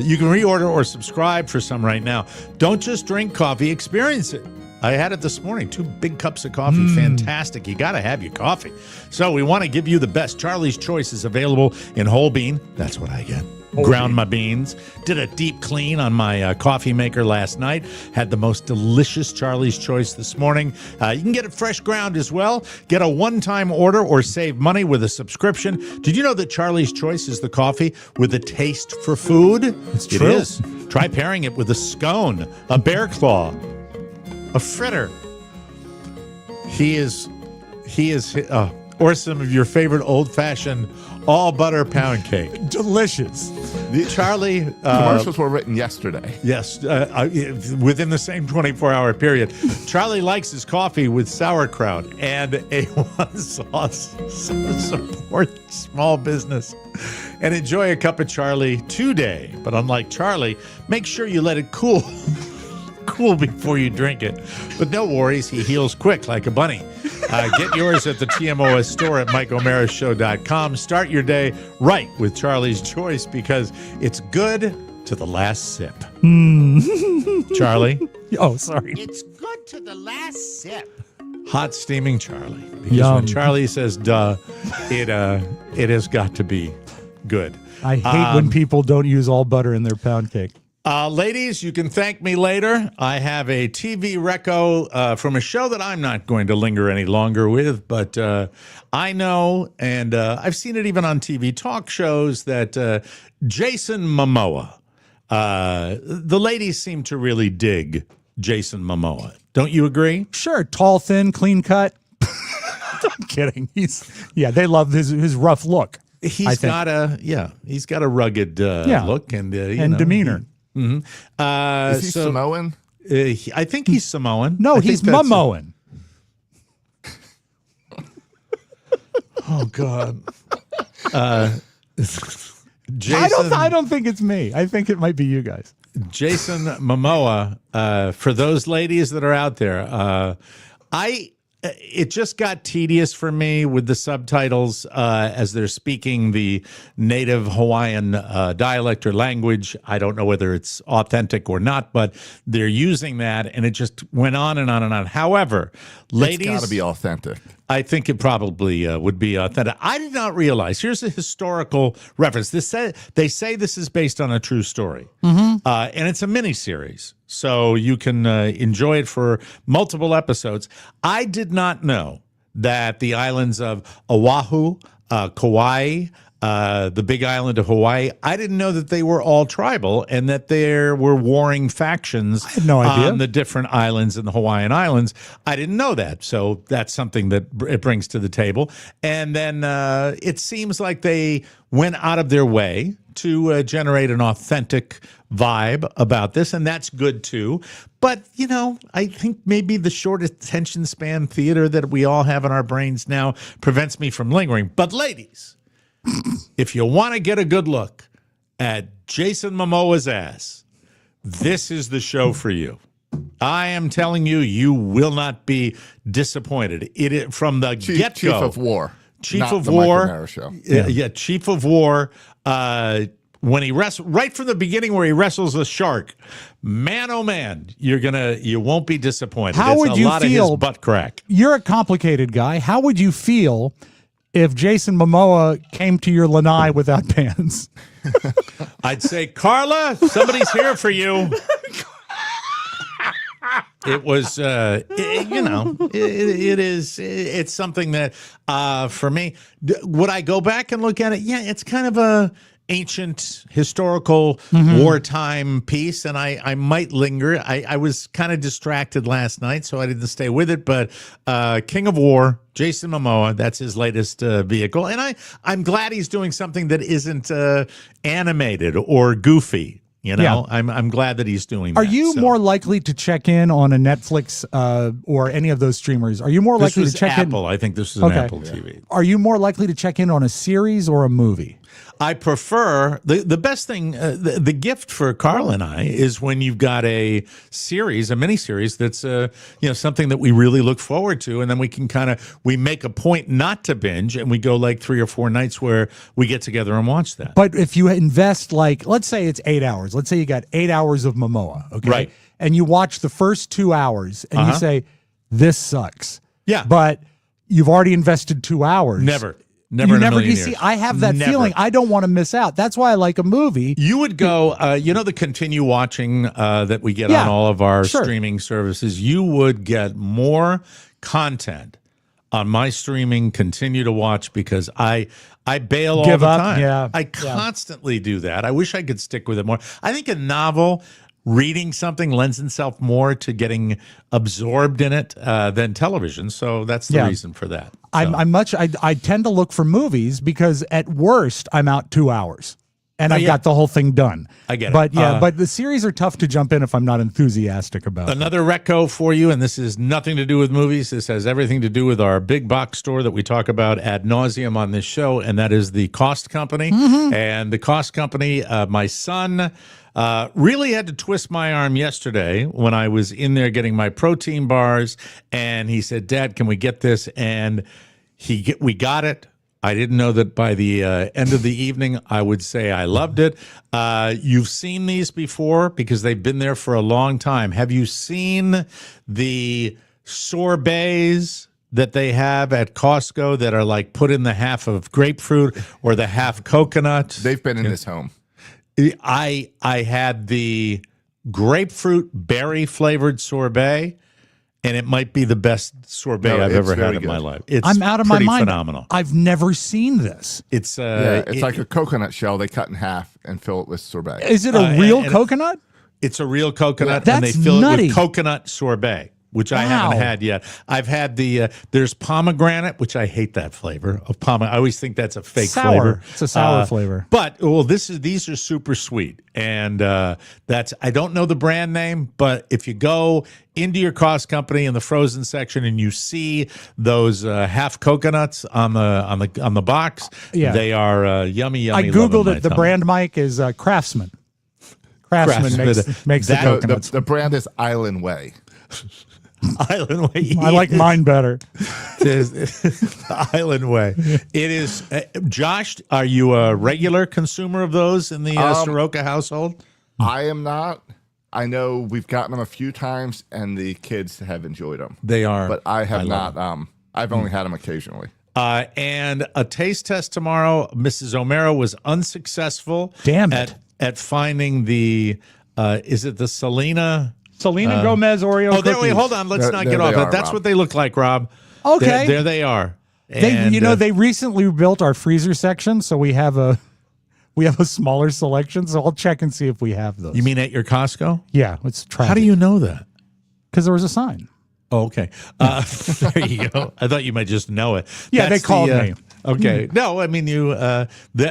D: You can reorder or subscribe for some right now. Don't just drink coffee. Experience it. I had it this morning. 2 big cups of coffee. Fantastic. You got to have your coffee. So we want to give you the best. Charlie's Choice is available in whole bean. That's what I get. Ground my beans. Did a deep clean on my coffee maker last night. Had the most delicious Charlie's Choice this morning. You can get it fresh ground as well. Get a one-time order or save money with a subscription. Did you know that Charlie's Choice is the coffee with a taste for food?
F: It's true.
D: It is. Try pairing it with a scone, a bear claw, a fritter. Or some of your favorite old-fashioned all-butter pound cake.
F: Delicious.
D: Charlie...
G: Commercials were written yesterday.
D: Yes, within the same 24-hour period. Charlie likes his coffee with sauerkraut and A1 sauce. Support small business and enjoy a cup of Charlie today. But unlike Charlie, make sure you let it cool before you drink it. But no worries, he heals quick like a bunny. Get yours at the TMOS store at MikeO'MaraShow.com. Start your day right with Charlie's Choice because it's good to the last sip. Charlie?
F: Oh, sorry.
E: It's good to the last sip.
D: Hot steaming Charlie. Because
F: Yum.
D: when Charlie says duh, it has got to be good.
F: I hate when people don't use all butter in their pound cake.
D: Ladies, you can thank me later. I have a TV reco from a show that I'm not going to linger any longer with, but I know, and I've seen it even on TV talk shows, that Jason Momoa, the ladies seem to really dig Jason Momoa. Don't you agree?
F: Sure, tall, thin, clean cut. I'm kidding. They love his rough look.
D: He's got a rugged look and
F: demeanor.
G: Is he Samoan?
D: I think he's Samoan.
F: No,
D: I
F: he's
D: think that's
F: Momoan.
D: Oh God.
F: Jason, I don't think it's me. I think it might be you guys.
D: Jason Momoa. For those ladies that are out there, it just got tedious for me with the subtitles as they're speaking the native Hawaiian dialect or language. I don't know whether it's authentic or not, but they're using that, and it just went on and on and on. However, ladies,
G: it's got to be authentic.
D: I think it probably would be authentic. I did not realize. Here's a historical reference. They say this is based on a true story, and it's a miniseries, so you can enjoy it for multiple episodes. I did not know that the islands of Oahu, Kauai, the big island of Hawaii, I didn't know that they were all tribal and that there were warring factions
F: I had no idea.
D: on the different islands in the Hawaiian Islands. I didn't know that. So that's something that it brings to the table. And then it seems like they went out of their way to generate an authentic vibe about this, and that's good too. But, I think maybe the short attention span theater that we all have in our brains now prevents me from lingering. But ladies, if you want to get a good look at Jason Momoa's ass, this is the show for you. I am telling you, you will not be disappointed. From the get-go.
G: Chief of War.
D: Chief
G: not
D: of
G: the
D: War.
G: Michael Mara show.
D: Yeah, Chief of War. When he right from the beginning where he wrestles a shark, man, oh man, you won't be disappointed.
F: How
D: it's
F: would
D: a
F: you
D: lot
F: feel?
D: Of his butt crack.
F: You're a complicated guy. How would you feel if Jason Momoa came to your lanai without pants?
D: I'd say, Carla, somebody's here for you. It was, it's something that, for me, would I go back and look at it? Yeah, it's kind of a ancient historical wartime piece, and I might linger. I was kind of distracted last night, so I didn't stay with it, but King of War, Jason Momoa, that's his latest vehicle, and I'm glad he's doing something that isn't animated or goofy. I'm glad that he's doing that.
F: Are you more likely to check in on a Netflix or any of those streamers? Are you more likely to check
D: Apple.
F: in?
D: I think this is an Apple TV.
F: Are you more likely to check in on a series or a movie?
D: I prefer the best thing. The gift for Carl and I is when you've got a series, a miniseries that's something that we really look forward to, and then we can we make a point not to binge, and we go like 3 or 4 nights where we get together and watch that.
F: But if you invest, let's say it's 8 hours. Let's say you got 8 hours of Momoa, okay,
D: right,
F: and you watch the first 2 hours, and you say, "This sucks."
D: Yeah,
F: but you've already invested 2 hours.
D: Never.
F: You see, I have that feeling. I don't want to miss out. That's why I like a movie.
D: You would go, the continue watching that we get on all of our streaming services. You would get more content on my streaming continue to watch because I bail all the time.
F: Yeah.
D: I constantly do that. I wish I could stick with it more. I think a novel, reading something lends itself more to getting absorbed in it than television. So that's the reason for that.
F: I tend to look for movies because at worst I'm out 2 hours and I've got the whole thing done.
D: I get it.
F: But but the series are tough to jump in if I'm not enthusiastic about it.
D: Another reco for you, and this has nothing to do with movies. This has everything to do with our big box store that we talk about ad nauseum on this show, and that is the Cost Company. And the Cost Company, my son really had to twist my arm yesterday when I was in there getting my protein bars, and he said, "Dad, can we get this?" And we got it. I didn't know that by the end of the evening, I would say I loved it. You've seen these before because they've been there for a long time. Have you seen the sorbets that they have at Costco that are like put in the half of grapefruit or the half coconut?
G: They've been in this home.
D: I had the grapefruit berry flavored sorbet, and it might be the best sorbet I've ever had in my life.
F: I'm out of my mind.
D: Phenomenal.
F: I've never seen this.
D: It's
G: it's like a coconut shell they cut in half and fill it with sorbet.
F: Is it a real coconut?
D: It's a real coconut,
F: Yeah.
D: and they
F: That's
D: fill
F: nutty.
D: it with coconut sorbet, which I haven't had yet. I've had the there's pomegranate, which I hate that flavor of pomegranate. I always think that's a fake
F: Sour.
D: flavor.
F: It's a sour flavor.
D: But these are super sweet, and that's I don't know the brand name, but if you go into your cost company in the frozen section and you see those half coconuts on the box, they are yummy.
F: I googled it. The brand, Mike, is Craftsman. Craftsman makes the coconuts.
G: The brand is Island Way.
D: Island Way.
F: I like mine better.
D: Island Way. It is. Josh, are you a regular consumer of those in the Soroka household?
G: I am not. I know we've gotten them a few times, and the kids have enjoyed them.
D: They are.
G: But I have not. I've only had them occasionally.
D: And a taste test tomorrow. Mrs. O'Mara was unsuccessful.
F: Damn it.
D: At finding the, is it the Selena
F: Gomez Oreo cookies.
D: Wait, hold on. Let's not get off that. That's Rob. What they look like, Rob.
F: Okay.
D: There they are.
F: They recently built our freezer section, so we have a smaller selection. So I'll check and see if we have those.
D: You mean at your Costco?
F: Yeah, let's try.
D: How do you know that?
F: Because there was a sign.
D: Oh, okay. There you go. I thought you might just know it.
F: Yeah, they called me.
D: Okay. No, I mean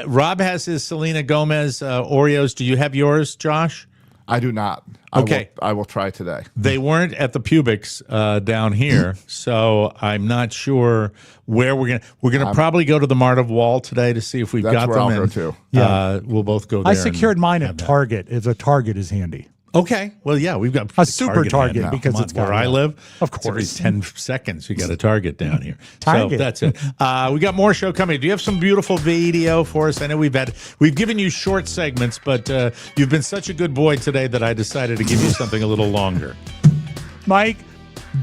D: Rob has his Selena Gomez Oreos. Do you have yours, Josh?
G: I do not.
D: Okay.
G: I will try today.
D: They weren't at the Pubics down here, so I'm not sure where we're gonna probably go to the Mart of Wall today to see if we've got them.
G: I'll go too.
D: Yeah, we'll both go there.
F: I secured mine at Target. If a Target is handy.
D: Okay. Well, yeah, we've got
F: a super Target because it's got
D: where I live.
F: Of course,
D: every 10 seconds you got a Target down here.
F: Target.
D: So that's it. We got more show coming. Do you have some beautiful video for us? I know we've given you short segments, but you've been such a good boy today that I decided to give you something a little longer.
F: Mike,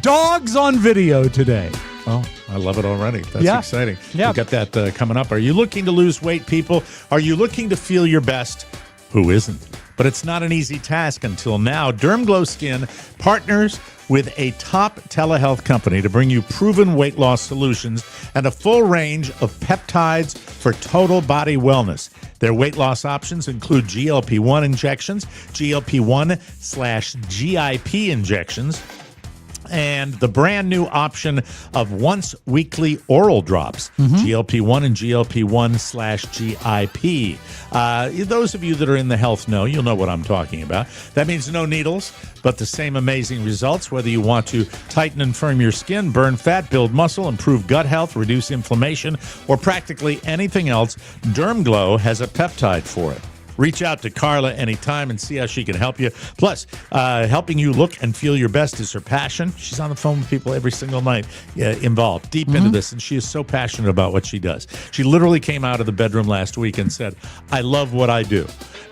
F: dogs on video today.
D: Oh, I love it already. That's exciting.
F: Yeah.
D: We've got that coming up. Are you looking to lose weight, people? Are you looking to feel your best? Who isn't? But it's not an easy task until now. DermGlow Skin partners with a top telehealth company to bring you proven weight loss solutions and a full range of peptides for total body wellness. Their weight loss options include GLP-1 injections, GLP-1/GIP injections, and the brand new option of once weekly oral drops, GLP-1 and GLP-1/GIP. Those of you that are in the health know, you'll know what I'm talking about. That means no needles, but the same amazing results, whether you want to tighten and firm your skin, burn fat, build muscle, improve gut health, reduce inflammation, or practically anything else, DermGlow has a peptide for it. Reach out to Carla anytime and see how she can help you. Plus, helping you look and feel your best is her passion. She's on the phone with people every single night involved, deep into this, and she is so passionate about what she does. She literally came out of the bedroom last week and said, I love what I do.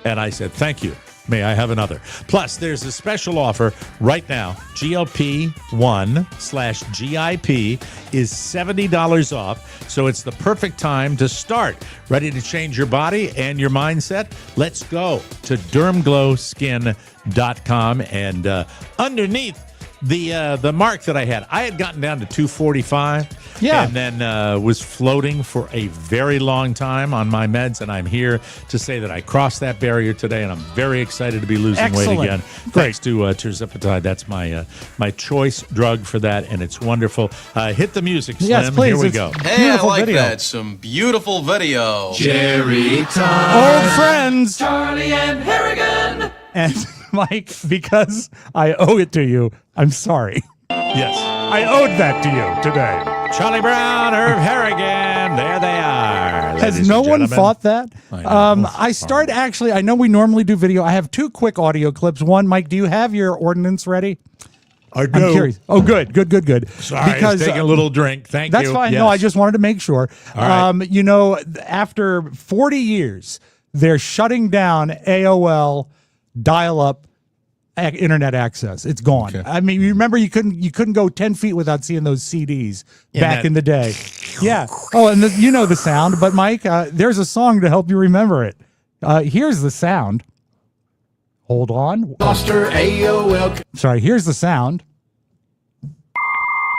D: And I said, thank you. May I have another? Plus, there's a special offer right now. GLP-1/GIP is $70 off, so it's the perfect time to start. Ready to change your body and your mindset? Let's go to dermglowskin.com, and underneath the mark that I had gotten down to 245.
F: Yeah.
D: And then was floating for a very long time on my meds, and I'm here to say that I crossed that barrier today, and I'm very excited to be losing weight again. Thanks to tirzepatide. That's my choice drug for that, and it's wonderful. Hit the music, Slim.
F: Yes, please.
D: Here we go.
L: Hey, I like that. Some beautiful video.
F: Jerry time. Old friends.
L: Charlie and Harrigan.
F: And Mike, because I owe it to you, I'm sorry.
D: Yes.
F: I owed that to you today.
D: Charlie Brown, Herb Harrigan, there they are.
F: Has no one thought that? I know we normally do video. I have two quick audio clips. One, Mike, do you have your ordinance ready?
D: I
F: I'm curious. Oh, good.
D: Sorry, because taking a little drink. Thank you.
F: That's fine.
D: Yes.
F: No, I just wanted to make sure.
D: All right.
F: You know, after 40 years, they're shutting down AOL dial-up internet access. It's gone.
D: Okay.
F: I mean, you remember you couldn't go 10 feet without seeing those CDs back in the day. Yeah. Oh, and you know the sound, but Mike, there's a song to help you remember it. Here's the sound. Hold on.
L: Lost her AOL.
F: Sorry, here's the sound.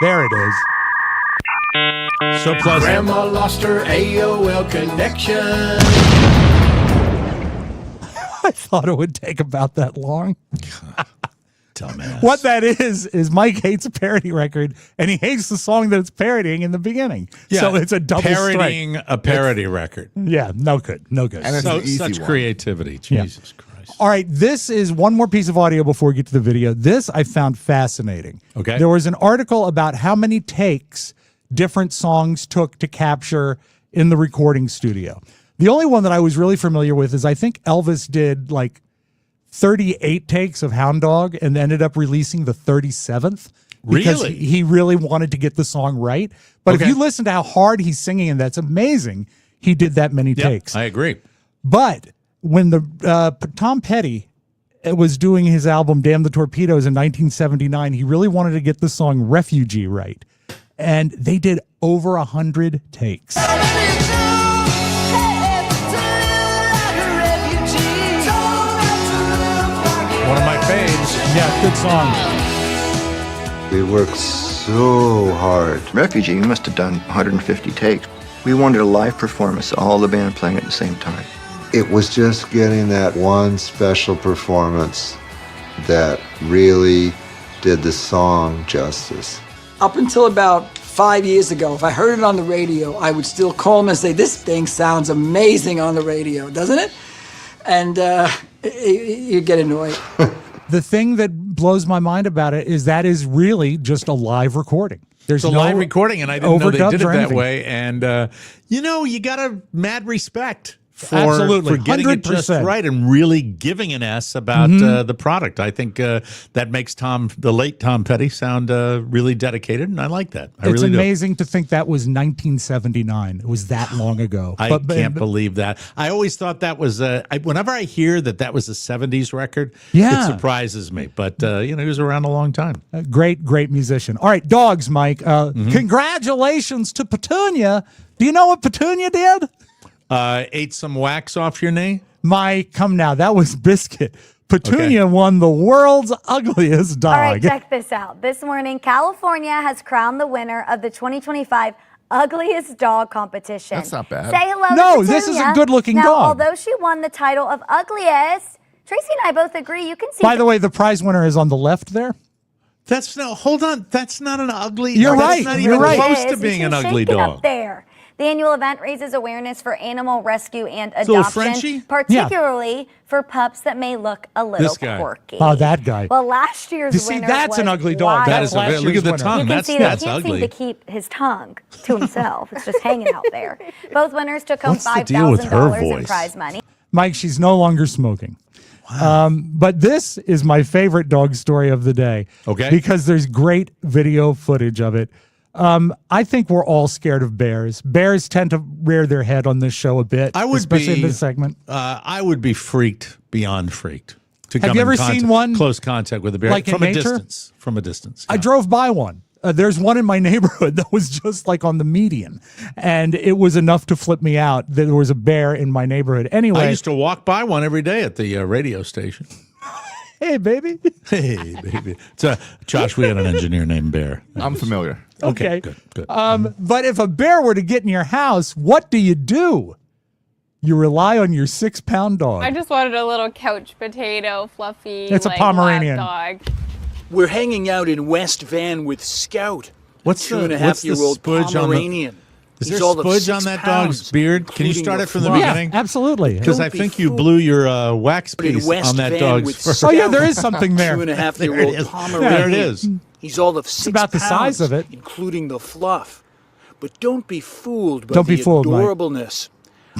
F: There it is.
D: So pleasant.
L: Grandma lost her AOL connection.
F: I thought it would take about that long.
D: Dumbass.
F: What that is Mike hates a parody record, and he hates the song that it's parodying in the beginning.
D: Yeah,
F: so it's a double
D: parodying
F: strike.
D: a parody record.
F: Yeah, no good.
G: And it's
D: So
G: an easy
D: such
G: one.
D: creativity. Jesus Christ.
F: All right, this is one more piece of audio before we get to the video. This I found fascinating.
D: Okay.
F: There was an article about how many takes different songs took to capture in the recording studio. The only one that I was really familiar with is I think Elvis did like 38 takes of Hound Dog and ended up releasing the 37th. Because
D: Really?
F: he really wanted to get the song right. But
D: Okay.
F: if you listen to how hard he's singing, and that's amazing, he did that many takes.
D: I agree.
F: But when the Tom Petty was doing his album Damn the Torpedoes in 1979, he really wanted to get the song Refugee right. And they did over 100 takes.
D: One of my faves.
F: Yeah, good song.
M: We worked so hard. Refugee, we must have done 150 takes. We wanted a live performance, all the band playing at the same time. It was just getting that one special performance that really did the song justice.
N: Up until about 5 years ago, if I heard it on the radio, I would still call them and say, this thing sounds amazing on the radio, doesn't it? And you get annoyed.
F: The thing that blows my mind about it is that is really just a live recording. There's
D: It's a
F: no
D: live recording, and I didn't know they did it
F: overdubs or
D: that
F: anything.
D: way. And, you got a mad respect for
F: Absolutely,
D: getting it just
F: 100%.
D: right and really giving an S about the product. I think that makes the late Tom Petty sound really dedicated, and I like that. I
F: It's
D: really do.
F: amazing to think that was 1979. It was that long ago.
D: I can't believe that. I always thought that was whenever I hear that was a 70s record,
F: Yeah.
D: it surprises me. But he was around a long time.
F: Great musician. All right, dogs, Mike. Congratulations to Petunia. Do you know what Petunia did?
D: Ate some wax off your knee?
F: Mike, come now. That was Biscuit. Petunia won the world's ugliest dog.
O: All right, check this out. This morning, California has crowned the winner of the 2025 Ugliest Dog Competition.
G: That's not bad.
O: Say hello
F: No,
O: to
F: this is a
O: Petunia.
F: good-looking
O: now,
F: dog.
O: Although she won the title of Ugliest, Tracy and I both agree you can see.
F: By the way, the prize winner is on the left there.
D: Hold on. That's not an ugly.
F: You're
D: that's
F: right.
D: Not
F: You're
D: even
F: right.
D: close
O: It
D: to
O: is.
D: being
O: You
D: an
O: can
D: ugly
O: shake it
D: dog.
O: up there. The annual event raises awareness for animal rescue and
D: a little
O: adoption,
D: Frenchie?
O: particularly for pups that may look a little
D: This guy.
O: quirky.
F: Oh, that guy.
O: Well, last year's
F: You see,
O: winner
F: that's an
O: was
F: ugly dog.
O: wild.
D: That is
F: Last
D: look at
F: year's
D: the
F: winner.
D: tongue.
O: You can
D: That's
O: see that
D: that's
O: he can't seem
D: ugly.
O: to keep his tongue to himself. It's just hanging out there. Both winners took home
D: What's the deal with her
O: $5,000 in
D: voice?
O: prize money.
F: Mike, she's no longer smoking. But this is my favorite dog story of the day.
D: Okay.
F: Because there's great video footage of it. I think we're all scared of bears. Bears tend to rear their head on this show a bit,
D: I would
F: especially
D: be
F: in this segment.
D: I would be freaked beyond freaked to
F: Have
D: come
F: you
D: in
F: ever seen one
D: close contact with a bear
F: like in
D: from a
F: nature?
D: distance. From a distance.
F: I drove by one. There's one in my neighborhood that was just like on the median, and it was enough to flip me out that there was a bear in my neighborhood. Anyway,
D: I used to walk by one every day at the radio station.
F: hey, baby.
D: Hey, baby. Josh, we had an engineer named Bear.
G: I'm familiar.
F: Okay.
D: Good.
F: But if a bear were to get in your house, what do? You rely on your 6-pound dog.
P: I just wanted a little couch potato, fluffy.
F: It's a Pomeranian.
P: Dog.
Q: We're hanging out in West Van with Scout.
D: What's
Q: two and a
D: the
Q: half year old
D: spudge
Q: Pomeranian.
D: Is
Q: He's
D: there
Q: all of
D: spudge on
Q: 6
D: that dog's
Q: pounds,
D: beard? Can you
Q: including
D: start
Q: the
D: it from the
Q: fluff.
D: beginning?
F: Yeah, absolutely.
D: Because I think you blew your wax
Q: But in
D: piece
Q: West
D: on that
Q: Van
D: dog's
Q: with
D: fur.
Q: Scout,
F: Oh, yeah, there is something there.
Q: 2.5-year-old
D: There it is.
Q: Pomeranian.
D: There it is.
Q: He's all of 6
F: about the size
Q: pounds,
F: of it.
Q: including the fluff. But don't be fooled by
F: Don't be
Q: the
F: fooled, Mike.
Q: adorableness.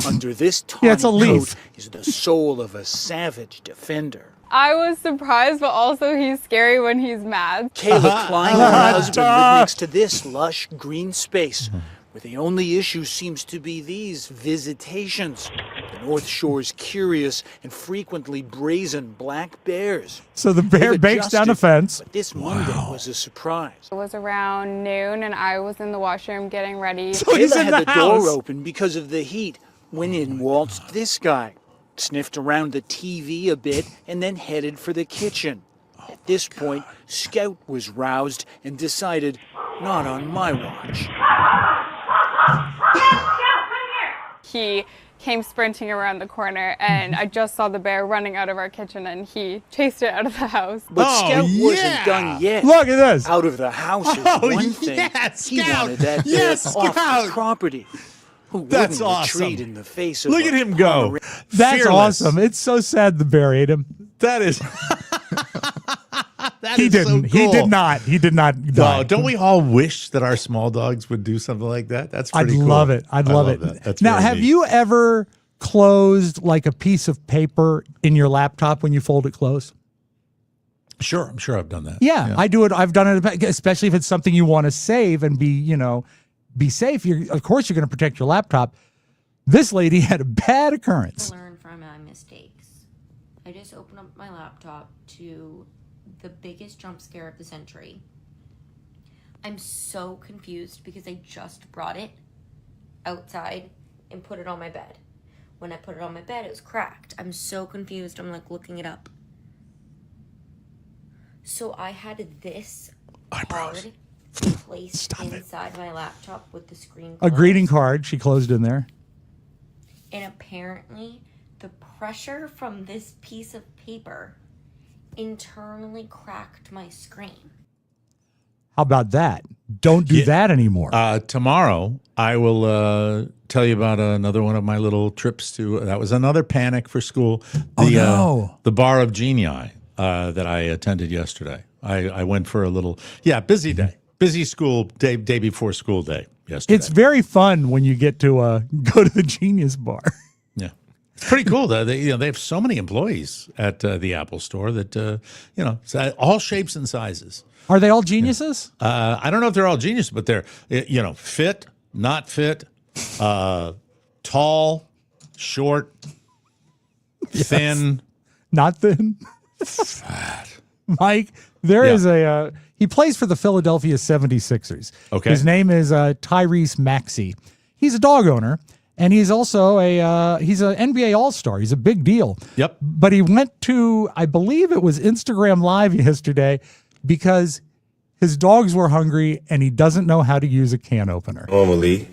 Q: Under this tawny
F: Yeah, it's a leaf.
Q: coat is the soul of a savage defender.
P: I was surprised, but also he's scary when he's mad.
Q: Kayla Klein and her husband live next to this lush green space, where the only issue seems to be these visitations. The North Shore's curious and frequently brazen black bears.
F: So the bear
Q: They've
F: bakes down a
Q: adjusted,
F: fence.
Q: But this Monday was a surprise.
P: It was around noon, and I was in the washroom getting ready.
Q: Kayla had the door open because of the heat when in waltzed this guy. Sniffed around the TV a bit and then headed for the kitchen. At this point, Scout was roused and decided, not on my watch.
P: He came sprinting around the corner, and I just saw the bear running out of our kitchen, and he chased it out of the house.
Q: But Scout wasn't done yet.
F: Look at this.
Q: Out of the house is one thing. He wanted that bear off the property. Who
D: That's
Q: wouldn't
D: awesome.
Q: retreat in the face of
D: Look
Q: a
D: at him go.
Q: Pomeranian?
F: That's
D: Fearless.
F: awesome. It's so sad the bear ate him.
D: That is.
F: He didn't.
D: So cool.
F: He did not. He did not die.
D: No, don't we all wish that our small dogs would do something like that? That's
F: I'd
D: pretty cool.
F: love it. I'd love it.
D: That. That's
F: now,
D: very
F: have
D: neat.
F: you ever closed like a piece of paper in your laptop when you fold it closed?
D: Sure, I'm sure I've done that.
F: Yeah, I do it. I've done it, especially if it's something you want to save and be safe. Of course, you're going to protect your laptop. This lady had a bad occurrence.
R: Learn from my mistakes. I just opened up my laptop to the biggest jump scare of the century. I'm so confused because I just brought it outside and put it on my bed. When I put it on my bed, it was cracked. I'm so confused. I'm like looking it up. So I had this card placed inside my laptop with the screen
F: A
R: closed.
F: greeting card. She closed in there.
R: And apparently, the pressure from this piece of paper internally cracked my screen.
F: How about that? Don't do that anymore.
D: Tomorrow, I will tell you about another one of my little trips to. That was another panic for school. The Bar of Genii that I attended yesterday. I went for a little, busy day. Busy school day before school day yesterday.
F: It's very fun when you get to go to the Genius Bar.
D: Yeah, it's pretty cool. They have so many employees at the Apple Store that all shapes and sizes.
F: Are they all geniuses?
D: I don't know if they're all geniuses, but they're fit, not fit, tall, short, thin,
F: not thin,
D: fat.
F: Mike, there is he plays for the Philadelphia 76ers.
D: Okay.
F: His name is Tyrese Maxey. He's a dog owner, and he's also he's an NBA All-Star. He's a big deal.
D: Yep.
F: But he went to, I believe it was Instagram Live yesterday, because his dogs were hungry and he doesn't know how to use a can opener.
S: Normally,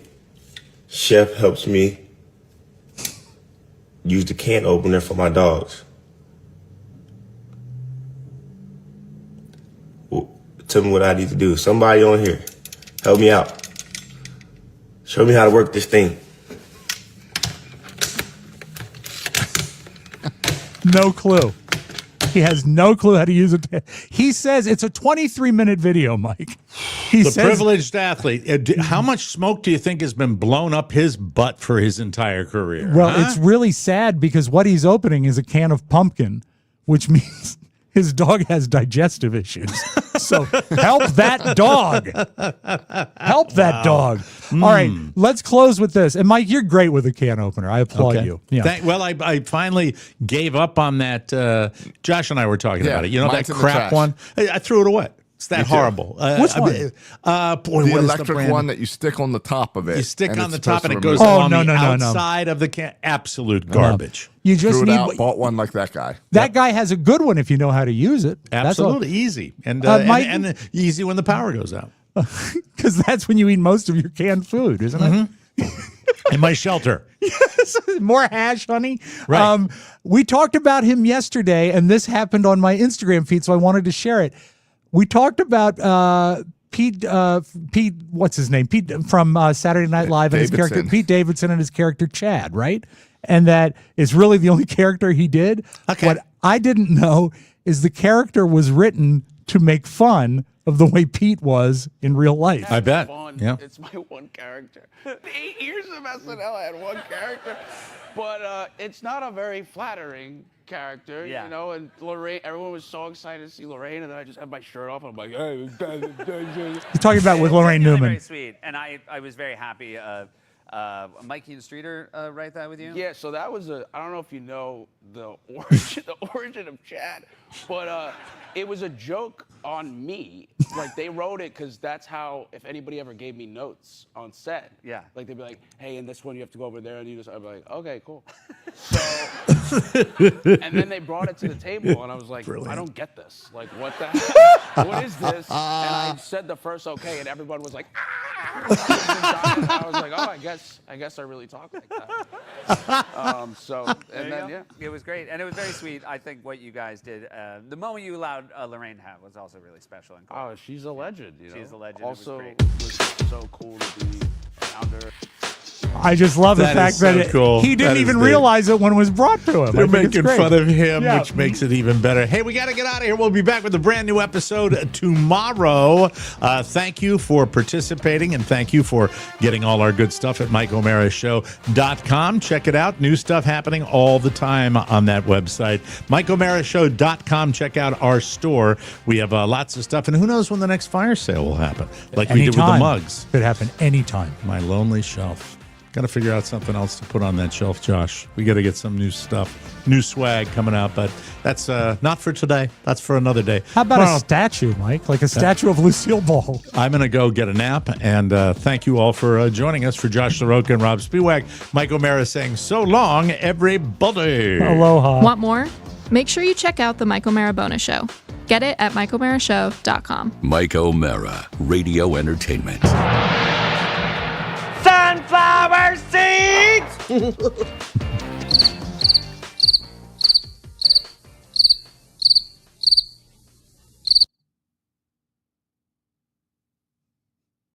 S: Chef helps me use the can opener for my dogs. Tell me what I need to do. Somebody on here, help me out. Show me how to work this thing.
F: No clue. He has no clue how to use it. He says it's a 23-minute video, Mike. He says,
D: Privileged athlete. How much smoke do you think has been blown up his butt for his entire career?
F: Well, it's really sad because what he's opening is a can of pumpkin, which means his dog has digestive issues. So help that dog. Help that dog. All right, let's close with this. And Mike, you're great with a can opener. I applaud you. Yeah.
D: Well, I finally gave up on that. Josh and I were talking about it. You know, that
G: mine's in the
D: crap
G: trash.
D: one? I threw it away. It's that horrible.
F: Which one?
D: Boy,
G: The
D: what is
G: electric
D: brand?
G: one that you stick on the top of it.
D: You stick
G: and
D: on the
G: it's
D: top and
G: supposed
D: it
G: to
D: goes
G: remove
D: on the
F: no.
D: outside of the can. Absolute garbage.
F: You just
G: Threw it
F: need
G: out, bought one like that guy.
F: that guy has a good one if you know how to use it.
D: Absolutely easy and
F: Mike-
D: and easy when the power goes out.
F: Because that's when you eat most of your canned food, isn't it?
D: In my shelter.
F: Yes, more hash, honey.
D: Right.
F: We talked about him yesterday, and this happened on my Instagram feed, so I wanted to share it. We talked about Pete, what's his name? Pete from Saturday Night Live, and his character
G: Davidson.
F: Pete Davidson and his character Chad, right? And that is really the only character he did.
D: Okay.
F: What I didn't know is the character was written to make fun of the way Pete was in real life.
D: I bet. Yeah.
T: It's my one character. 8 years of SNL, I had one character. But it's not a very flattering character,
U: Yeah.
T: you know, and Lorraine, everyone was so excited to see Lorraine, and then I just had my shirt off, and I'm like, hey.
F: You're talking about with Lorraine
U: Really
F: Newman.
U: very sweet, and I was very happy. Mikey and Streeter write that with you?
T: Yeah, so that was I don't know if you know the origin of Chad, but it was a joke on me. Like, they wrote it because that's how, if anybody ever gave me notes on set.
U: Yeah.
T: Like, they'd be like, hey, in this one you have to go over there, and I'd be like, okay, cool. So, and then they brought it to the table, and I was like, I don't get this. Like, what the hell? What is this? And I said the first okay, and everyone was like, ah! And I was like, oh, I guess I really talk like that.
U: It was great, and it was very sweet. I think what you guys did, the moment you allowed Lorraine to have was also really special and cool.
T: Oh, she's a legend. You know?
U: She's a legend.
T: Also,
U: it was
T: so cool to be around her.
F: I just love the
D: That
F: fact
D: is so
F: that
D: cool.
F: he didn't
D: That is
F: even
D: neat.
F: realize it when it was brought to him.
D: They're
F: I think it's
D: making
F: great.
D: fun of him,
F: Yeah.
D: which makes it even better. Hey, we got to get out of here. We'll be back with a brand new episode tomorrow. Thank you for participating, and thank you for getting all our good stuff at MikeO'MaraShow.com. Check it out. New stuff happening all the time on that website. MikeO'MaraShow.com. Check out our store. We have lots of stuff, and who knows when the next fire sale will happen, like we did with the
F: Anytime.
D: mugs.
F: Could happen anytime.
D: My lonely shelf. Got to figure out something else to put on that shelf, Josh. We got to get some new stuff, new swag coming out, but that's not for today. That's for another day.
F: How about
D: Tomorrow,
F: a statue, Mike? Like a statue of Lucille Ball.
D: I'm going to go get a nap, and thank you all for joining us. For Josh LaRocca and Robb Spiewak, Mike O'Mara saying so long, everybody.
F: Aloha.
V: Want more? Make sure you check out the Mike O'Mara bonus show. Get it at MikeO'MaraShow.com.
A: Mike O'Mara, Radio Entertainment.
L: Sunflower seeds!